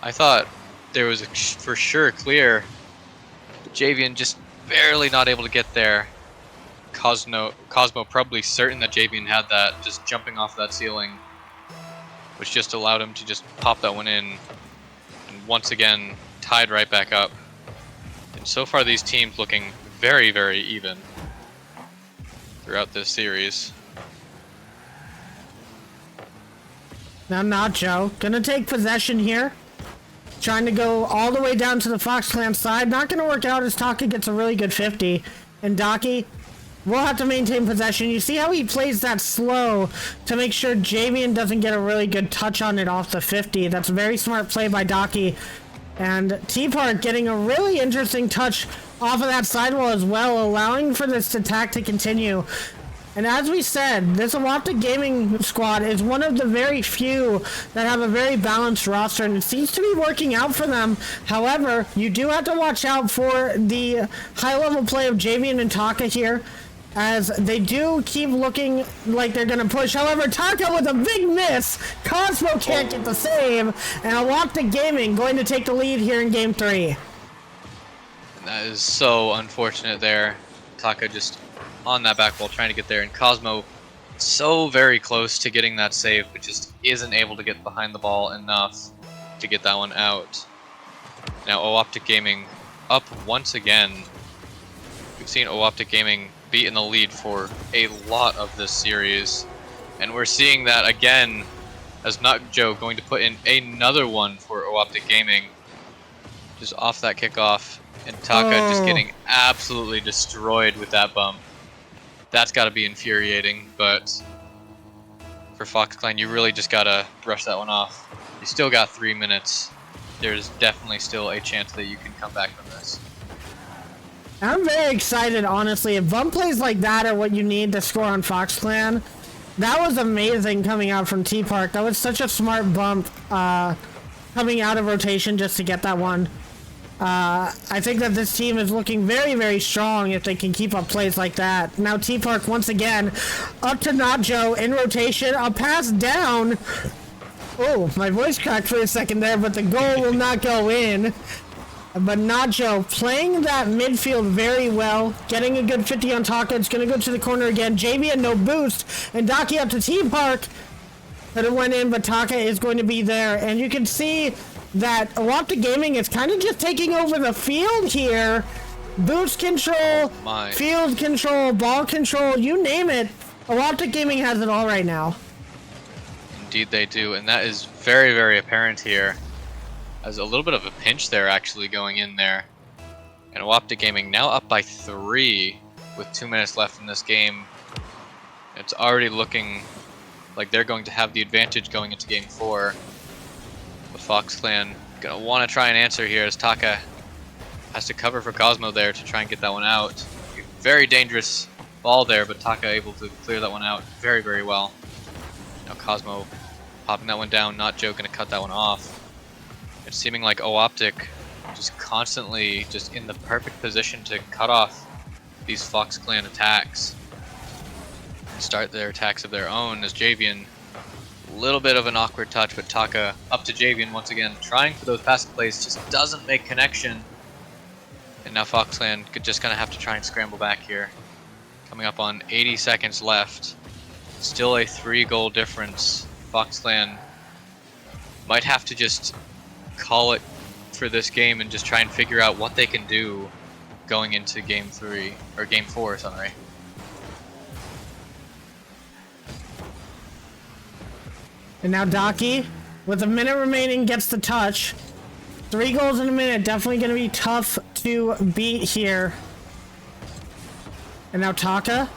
I thought there was a for sure clear. Javian just barely not able to get there. Cosmo probably certain that Javian had that, just jumping off that ceiling, which just allowed him to just pop that one in. And once again, tied right back up. And so far these teams looking very, very even throughout this series. Now Nacho gonna take possession here. Trying to go all the way down to the FoxClan side. Not gonna work out as Taka gets a really good 50. And Daki will have to maintain possession. You see how he plays that slow to make sure Javian doesn't get a really good touch on it off the 50. That's a very smart play by Daki. And T-Park getting a really interesting touch off of that sidewall as well, allowing for this attack to continue. And as we said, this OwOptic Gaming squad is one of the very few that have a very balanced roster, and it seems to be working out for them. However, you do have to watch out for the high-level play of Javian and Taka here, as they do keep looking like they're going to push. However, Taka with a big miss. Cosmo can't get the save, and OwOptic Gaming going to take the lead here in Game 3. And that is so unfortunate there. Taka just on that back wall trying to get there, and Cosmo so very close to getting that save, but just isn't able to get behind the ball enough to get that one out. Now OwOptic Gaming up once again. We've seen OwOptic Gaming be in the lead for a lot of this series, and we're seeing that again as Not Joe going to put in another one for OwOptic Gaming, just off that kickoff, and Taka just getting absolutely destroyed with that bump. That's got to be infuriating, but for FoxClan, you really just got to brush that one off. You still got 3 minutes. There's definitely still a chance that you can come back from this. I'm very excited, honestly. If bump plays like that are what you need to score on FoxClan, that was amazing coming out from T-Park. That was such a smart bump coming out of rotation just to get that one. I think that this team is looking very, very strong if they can keep up plays like that. Now T-Park once again up to Nacho in rotation. A pass down. Oh, my voice cracked for a second there, but the goal will not go in. But Nacho playing that midfield very well, getting a good 50 on Taka. It's going to go to the corner again. Javian no boost, and Daki up to T-Park. But it went in, but Taka is going to be there. And you can see that OwOptic Gaming is kind of just taking over the field here. Boost control, field control, ball control, you name it. OwOptic Gaming has it all right now. Indeed they do, and that is very, very apparent here. As a little bit of a pinch there actually going in there. And OwOptic Gaming now up by 3 with 2 minutes left in this game. It's already looking like they're going to have the advantage going into Game 4. The FoxClan gonna want to try and answer here as Taka has to cover for Cosmo there to try and get that one out. Very dangerous ball there, but Taka able to clear that one out very, very well. Now Cosmo popping that one down, Not Joe gonna cut that one off. It's seeming like OwOptic just constantly just in the perfect position to cut off these FoxClan attacks. Start their attacks of their own as Javian little bit of an awkward touch, but Taka up to Javian once again, trying for those passive plays, just doesn't make connection. And now Foxland just gonna have to try and scramble back here. Coming up on 80 seconds left. Still a 3-goal difference. Foxland might have to just call it for this game and just try and figure out what they can do going into game 3 or game 4, sorry. And now Daki, with a minute remaining, gets the touch. 3 goals in a minute, definitely going to be tough to beat here. And now Taka,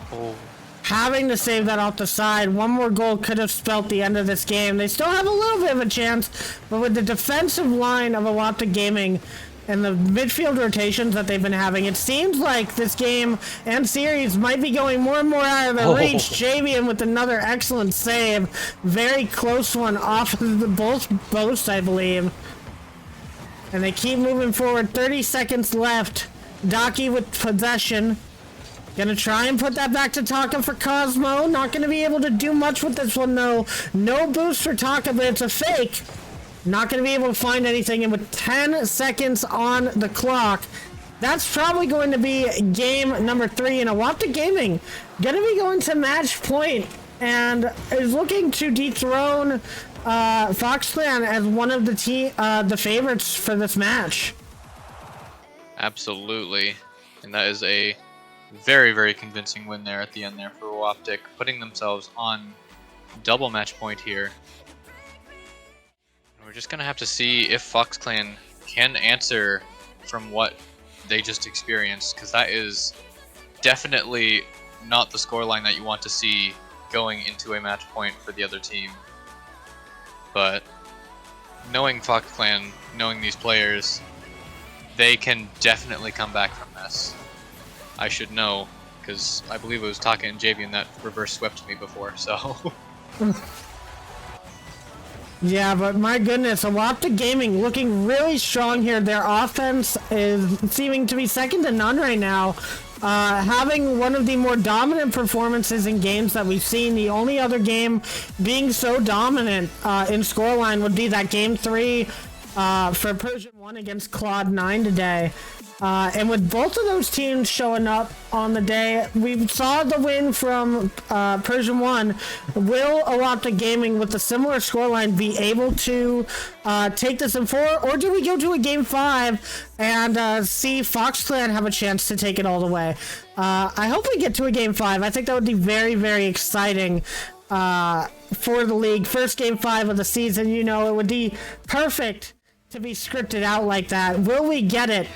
having to save that off the side. One more goal could have spelt the end of this game. They still have a little bit of a chance, but with the defensive line of OwOptic Gaming and the midfield rotations that they've been having, it seems like this game and series might be going more and more out of their reach. Javian with another excellent save. Very close one off of the boast, I believe. And they keep moving forward. 30 seconds left. Daki with possession. Gonna try and put that back to Taka for Cosmo. Not gonna be able to do much with this one though. No boost for Taka, but it's a fake. Not going to be able to find anything, and with 10 seconds on the clock, that's probably going to be game number 3. And OwOptic Gaming going to be going to match point and is looking to dethrone Foxland as one of the favorites for this match. Absolutely, and that is a very, very convincing win there at the end there for OwOptic, putting themselves on double match point here. We're just gonna have to see if FoxClan can answer from what they just experienced, because that is definitely not the scoreline that you want to see going into a match point for the other team. But knowing FoxClan, knowing these players, they can definitely come back from this. I should know, because I believe it was Taka and Javian that reverse swept me before, so... Yeah, but my goodness, OwOptic Gaming looking really strong here. Their offense is seeming to be second to none right now. Having one of the more dominant performances in games that we've seen. The only other game being so dominant in scoreline would be that game 3 for Purrsion 1 against Cloud9 today. And with both of those teams showing up on the day, we saw the win from Purrsion 1. Will OwOptic Gaming, with a similar scoreline, be able to take this in 4? Or do we go to a game 5 and see FoxClan have a chance to take it all the way? I hope we get to a game 5. I think that would be very, very exciting for the league. First game 5 of the season, you know, it would be perfect to be scripted out like that. Will we get it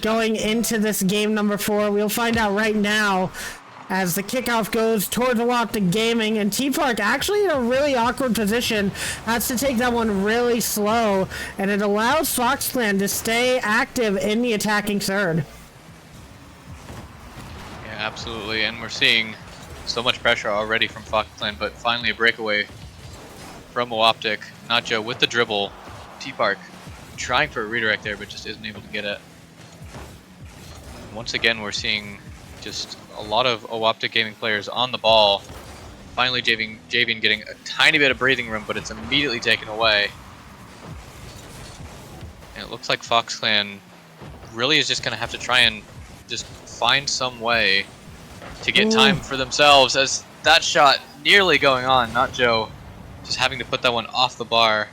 going into this game number 4? We'll find out right now as the kickoff goes towards OwOptic Gaming, and T-Park actually in a really awkward position, has to take that one really slow, and it allows FoxClan to stay active in the attacking third. Yeah, absolutely, and we're seeing so much pressure already from FoxClan, but finally a breakaway from OwOptic. Nacho with the dribble. T-Park trying for a redirect there, but just isn't able to get it. Once again, we're seeing just a lot of OwOptic Gaming players on the ball. Finally, Javian getting a tiny bit of breathing room, but it's immediately taken away. And it looks like FoxClan really is just going to have to try and just find some way to get time for themselves, as that shot nearly going on. Nacho just having to put that one off the bar.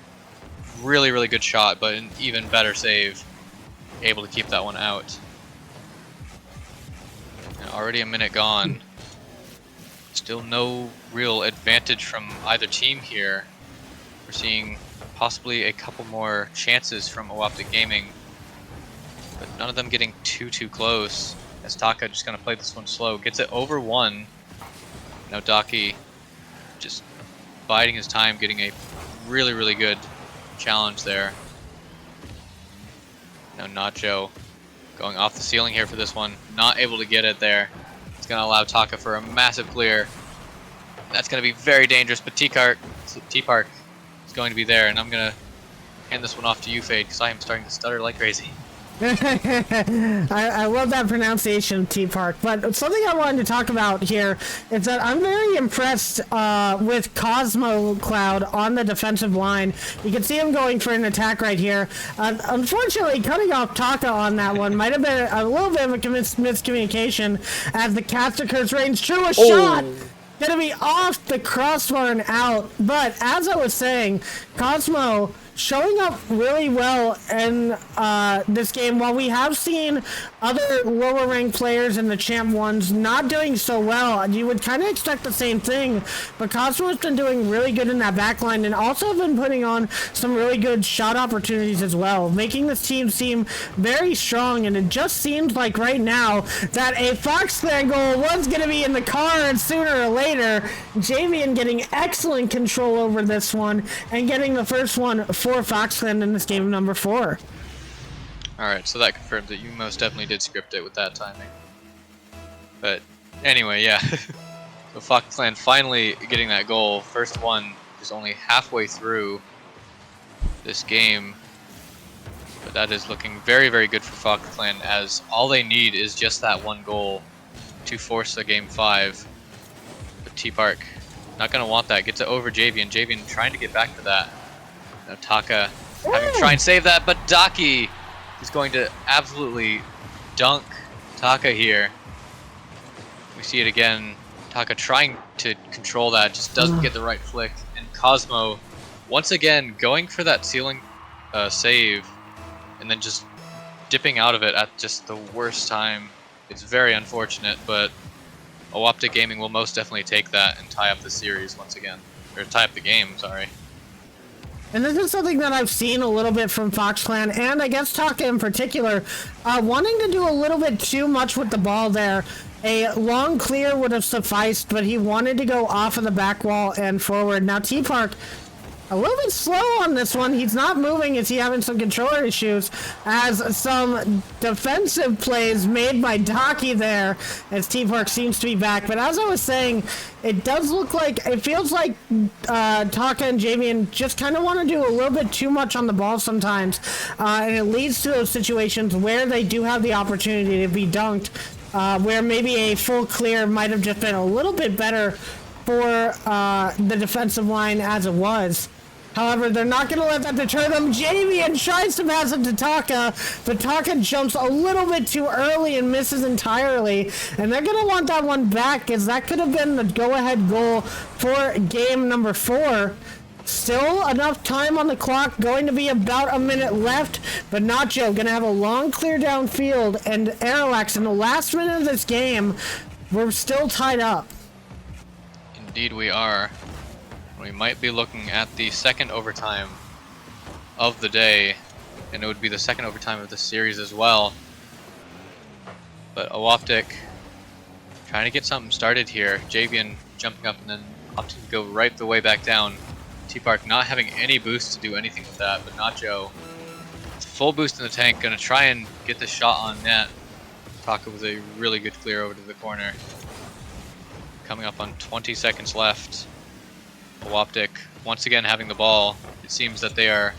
Really, really good shot, but an even better save. Able to keep that one out. And already a minute gone. Still no real advantage from either team here. We're seeing possibly a couple more chances from OwOptic Gaming, but none of them getting too close. As Taka just gonna play this one slow. Gets it over 1. Now Daki just biding his time, getting a really, really good challenge there. Now Nacho going off the ceiling here for this one. Not able to get it there. It's going to allow Taka for a massive clear. That's going to be very dangerous, but T-Park is going to be there, and I'm going to hand this one off to you, Fade, because I am starting to stutter like crazy. I love that pronunciation, T-Park. But something I wanted to talk about here is that I'm very impressed with Cosmo Cloud on the defensive line. You can see him going for an attack right here. Unfortunately, cutting off Taka on that one might have been a little bit of a miscommunication as the caster curse range true a shot. Gonna be off the crossbar and out. But as I was saying, Cosmo showing up really well in this game. While we have seen other lower ranked players in the Champ 1s not doing so well, you would kind of expect the same thing, but Cosmo's been doing really good in that backline and also been putting on some really good shot opportunities as well, making this team seem very strong. And it just seems like right now that a Fox Clan goal was going to be in the cards sooner or later. Javian getting excellent control over this one and getting the first one for Fox Clan in this game of number 4. Alright, so that confirms that you most definitely did script it with that timing. But anyway, yeah. So Fox Clan finally getting that goal. First one is only halfway through this game. But that is looking very, very good for Fox Clan, as all they need is just that one goal to force a game 5. But T-Park not going to want that. Gets it over Javian. Javian trying to get back to that. Now Taka having to try and save that, but Daki is going to absolutely dunk Taka here. We see it again. Taka trying to control that, just doesn't get the right flick. And Cosmo, once again, going for that ceiling save, and then just dipping out of it at just the worst time. It's very unfortunate, but OwOptic Gaming will most definitely take that and tie up the series once again. Or tie up the game, sorry. And this is something that I've seen a little bit from Fox Clan, and I guess Taka in particular, wanting to do a little bit too much with the ball there. A long clear would have sufficed, but he wanted to go off of the back wall and forward. Now T-Park, a little bit slow on this one. He's not moving. Is he having some controller issues? As some defensive plays made by Daki there, as T-Park seems to be back. But as I was saying, it does look like, it feels like Taka and Javian just kind of want to do a little bit too much on the ball sometimes. And it leads to those situations where they do have the opportunity to be dunked, where maybe a full clear might have just been a little bit better for the defensive line as it was. However, they're not going to let that deter them. Javian tries to pass it to Taka, but Taka jumps a little bit too early and misses entirely. And they're going to want that one back, as that could have been the go-ahead goal for game number 4. Still enough time on the clock, going to be about a minute left, but Nacho going to have a long clear downfield, and Aeroax in the last minute of this game, we're still tied up. Indeed we are. We might be looking at the second overtime of the day, and it would be the second overtime of the series as well. But OwOptic trying to get something started here. Javian jumping up and then opting to go right the way back down. T-Park not having any boost to do anything with that, but Nacho, full boost in the tank, gonna try and get the shot on net. Taka with a really good clear over to the corner. Coming up on 20 seconds left. OwOptic once again having the ball. It seems that they are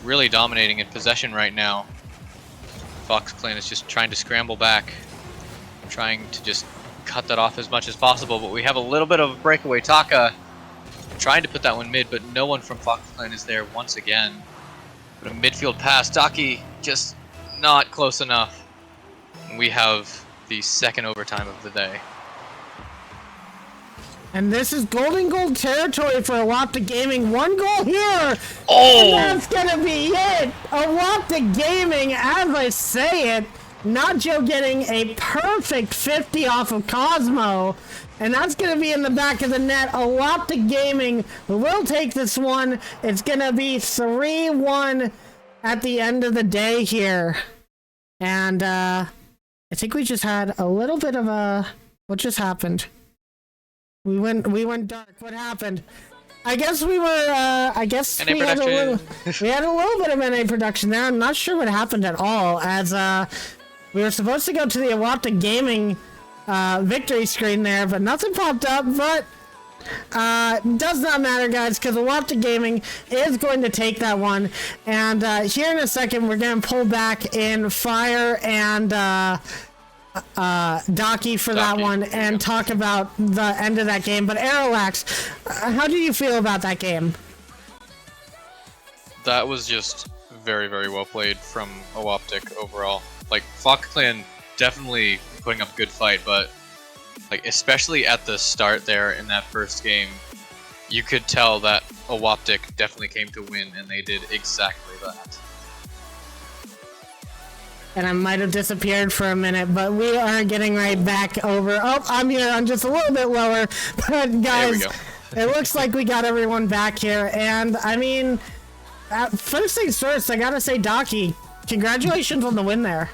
really dominating in possession right now. Fox Clan is just trying to scramble back, trying to just cut that off as much as possible, but we have a little bit of a breakaway. Taka trying to put that one mid, but no one from Fox Clan is there once again. But a midfield pass, Daki just not close enough. We have the second overtime of the day. And this is golden goal territory for OwOptic Gaming. One goal here! Oh! And that's gonna be it! OwOptic Gaming, as I say it, Nacho getting a perfect 50 off of Cosmo. And that's gonna be in the back of the net. OwOptic Gaming will take this one. It's gonna be 3-1 at the end of the day here. And I think we just had a little bit of a... What just happened? We went dark. What happened? I guess we were, I guess we had a little bit of NA production there. I'm not sure what happened at all, as, we were supposed to go to the OwOptic Gaming, victory screen there, but nothing popped up, but Does not matter, guys, because OwOptic Gaming is going to take that one. And here in a second, we're going to pull back in Fire and Docky for that one and talk about the end of that game. But Aeroax, how do you feel about that game? That was just very, very well played from OwOptic overall. Like, Fox Clan definitely putting up a good fight, but like especially at the start there in that first game, you could tell that OwOptic definitely came to win, and they did exactly that. And I might have disappeared for a minute, but we are getting right back over. Oh, I'm here. I'm just a little bit lower. But guys, it looks like we got everyone back here. And I mean, first things first, I gotta say, Docky, congratulations on the win there.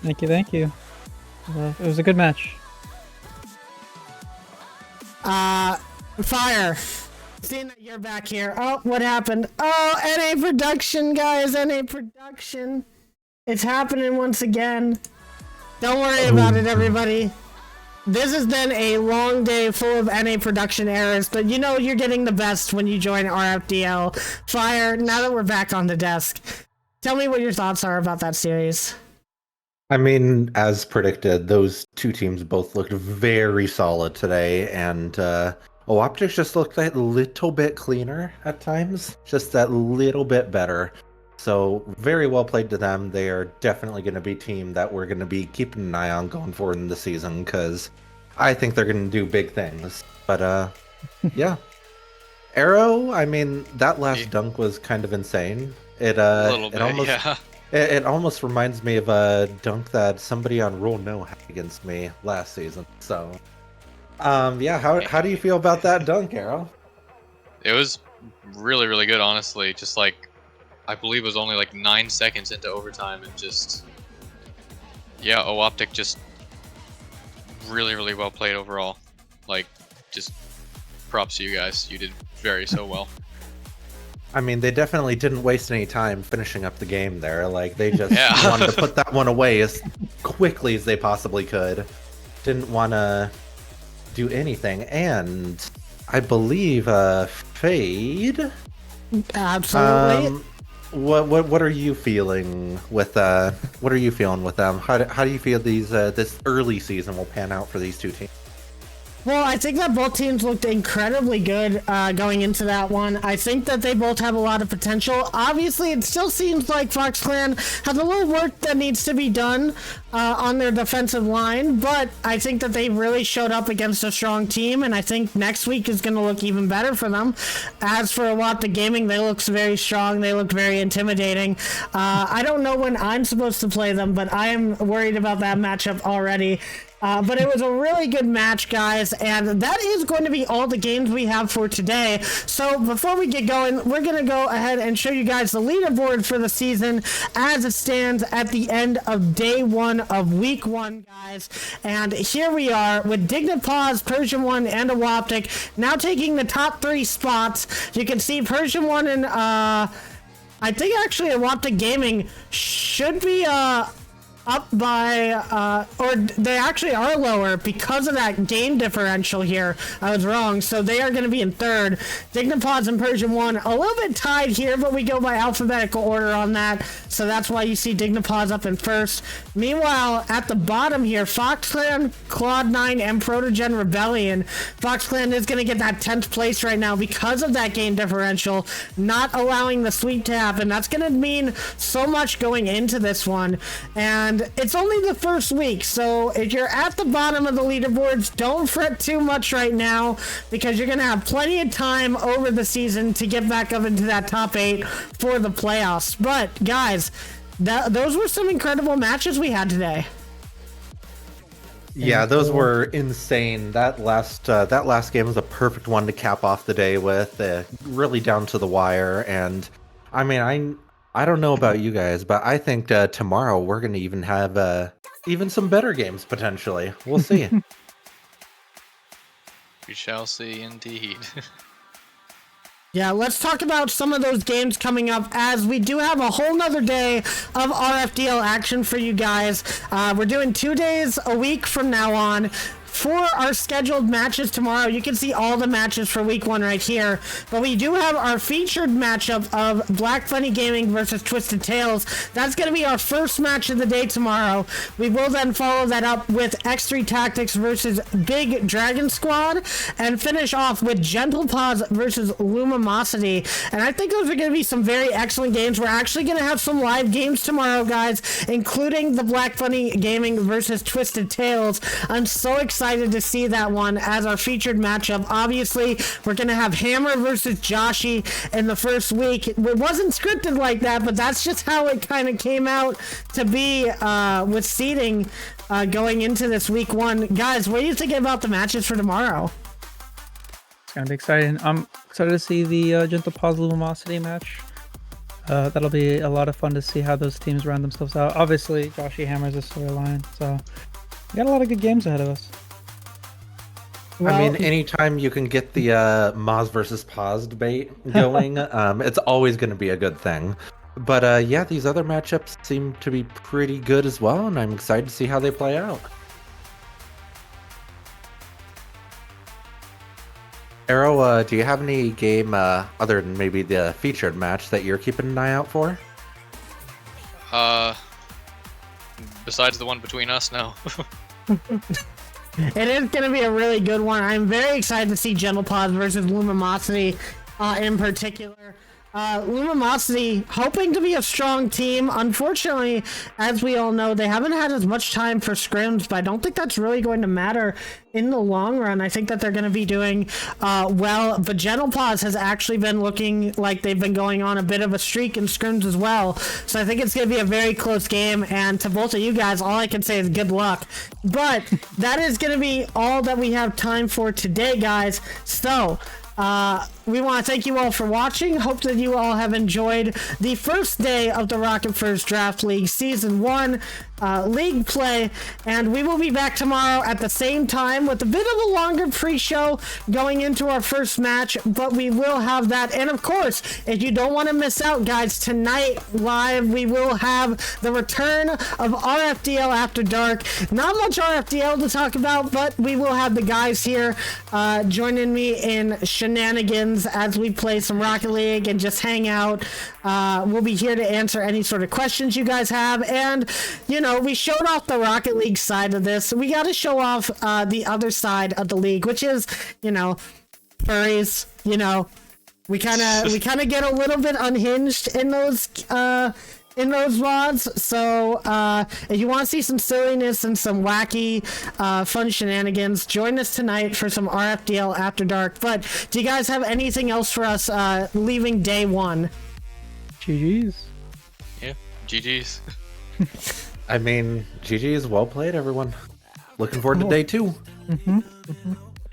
Thank you, thank you. It was a good match. Fire. Seeing that you're back here. Oh, what happened? Oh, NA Production, guys. NA Production. It's happening once again. Don't worry about it, everybody. This has been a long day full of NA Production errors, but you know you're getting the best when you join RFDL. Fire, now that we're back on the desk, tell me what your thoughts are about that series. I mean, as predicted, those two teams both looked very solid today, and OwOptic just looked a little bit cleaner at times, just that little bit better. So very well played to them. They are definitely going to be a team that we're going to be keeping an eye on going forward in the season, because I think they're going to do big things. But yeah, Arrow. I mean, that last dunk was kind of insane. It almost reminds me of a dunk that somebody on Rule No had against me last season. So yeah, how do you feel about that dunk, Arrow? It was really, really good, honestly. Just like, I believe it was only like 9 seconds into overtime, and just, yeah, OwOptic just really, really well played overall. Like, just props to you guys. You did so well. I mean, they definitely didn't waste any time finishing up the game there. Like, they just wanted to put that one away as quickly as they possibly could. Didn't want to do anything. And I believe Fade. Absolutely. What are you feeling with them? How do you feel this early season will pan out for these two teams? Well, I think that both teams looked incredibly good going into that one. I think that they both have a lot of potential. Obviously, it still seems like Fox Clan has a little work that needs to be done on their defensive line, but I think that they really showed up against a strong team, and I think next week is going to look even better for them. As for OwOptic Gaming, they look very strong. They look very intimidating. I don't know when I'm supposed to play them, but I am worried about that matchup already. But it was a really good match, guys, and that is going to be all the games we have for today. So before we get going, we're going to go ahead and show you guys the leaderboard for the season as it stands at the end of day 1 of week 1, guys. And here we are with Dignipaws, Purrsion 1, and OwOptic now taking the top 3 spots. You can see Purrsion 1 and I think actually OwOptic Gaming should be up by, or they actually are lower because of that game differential here. I was wrong. So they are going to be in 3rd. Dignipaws and Purrsion 1 a little bit tied here, but we go by alphabetical order on that. So that's why you see Dignipaws up in 1st. Meanwhile, at the bottom here, Fox Clan, Cloud9, and Protogen Rebellion. Fox Clan is going to get that 10th place right now because of that game differential, not allowing the sweep to happen. That's going to mean so much going into this one. And it's only the first week, so if you're at the bottom of the leaderboards, don't fret too much right now, because you're going to have plenty of time over the season to get back up into that top 8 for the playoffs. But guys, those were some incredible matches we had today. Yeah, those were insane. That last game was a perfect one to cap off the day with, really down to the wire. And I mean, I don't know about you guys, but I think tomorrow we're going to even have even some better games, potentially. We'll see. We shall see, indeed. Yeah, let's talk about some of those games coming up, as we do have a whole nother day of RFDL action for you guys. We're doing 2 days a week from now on. for our scheduled matches tomorrow, you can see all the matches for week 1 right here. But we do have our featured matchup of Black Funny Gaming versus Twisted Tales. That's going to be our first match of the day tomorrow. We will then follow that up with X3 Tactics versus Big Dragon Squad, and finish off with Dignipaws versus Lumimosity. And I think those are going to be some very excellent games. We're actually going to have some live games tomorrow, guys, including the Black Funny Gaming versus Twisted Tales. I'm so excited to see that one as our featured matchup. Separately, we're going to have Hammer versus Joshi in the first week. It wasn't scripted like that, but that's just how it kind of came out to be with seeding going into this week one. Guys, what do you think about the matches for tomorrow? It's going to be exciting. I'm excited to see the Dignipaws Lumimosity match. That'll be a lot of fun to see how those teams round themselves out. Obviously, Joshi Hammer's a storyline, so we got a lot of good games ahead of us. Well, I mean, anytime you can get the Moz versus Paws debate going, it's always going to be a good thing. But yeah, these other matchups seem to be pretty good as well, and I'm excited to see how they play out. Arrow, do you have any game other than maybe the featured match that you're keeping an eye out for? Besides the one between us, no. It is going to be a really good one. I'm very excited to see Dignipaws versus Lumimosity in particular. Lumimosity hoping to be a strong team. Unfortunately, as we all know, they haven't had as much time for scrims, but I don't think that's really going to matter in the long run. I think that they're going to be doing well, but Dignipaws has actually been looking like they've been going on a bit of a streak in scrims as well. So I think it's going to be a very close game, and to both of you guys, all I can say is good luck. But that is going to be all that we have time for today, guys. So we want to thank you all for watching. Hope that you all have enjoyed the first day of the Rocket First Draft League Season 1 league play, and we will be back tomorrow at the same time with a bit of a longer pre-show going into our first match, but we will have that. And of course, if you don't want to miss out, guys, tonight live we will have the return of RFDL After Dark. Not much RFDL to talk about, but we will have the guys here joining me in shenanigans as we play some Rocket League and just hang out. We'll be here to answer any sort of questions you guys have, and you know, we showed off the Rocket League side of this, so we got to show off the other side of the league, which is, you know, furries. You know, we kind of get a little bit unhinged in those VODs. So if you want to see some silliness and some wacky fun shenanigans, join us tonight for some RFDL After Dark. But do you guys have anything else for us leaving day one? GG's. Yeah, GG's. I mean, GG's, well played, everyone. Looking forward to day 2.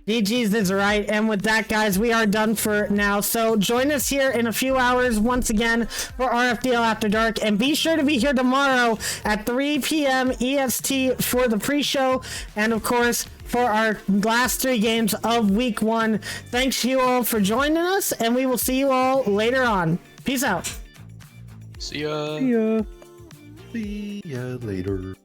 GG's is right. And with that, guys, we are done for now. So join us here in a few hours once again for RFDL After Dark. And be sure to be here tomorrow at 3 p.m. EST for the pre-show. And of course, for our last 3 games of week 1. Thanks to you all for joining us, and we will see you all later on. Peace out. See ya. See ya. See ya later.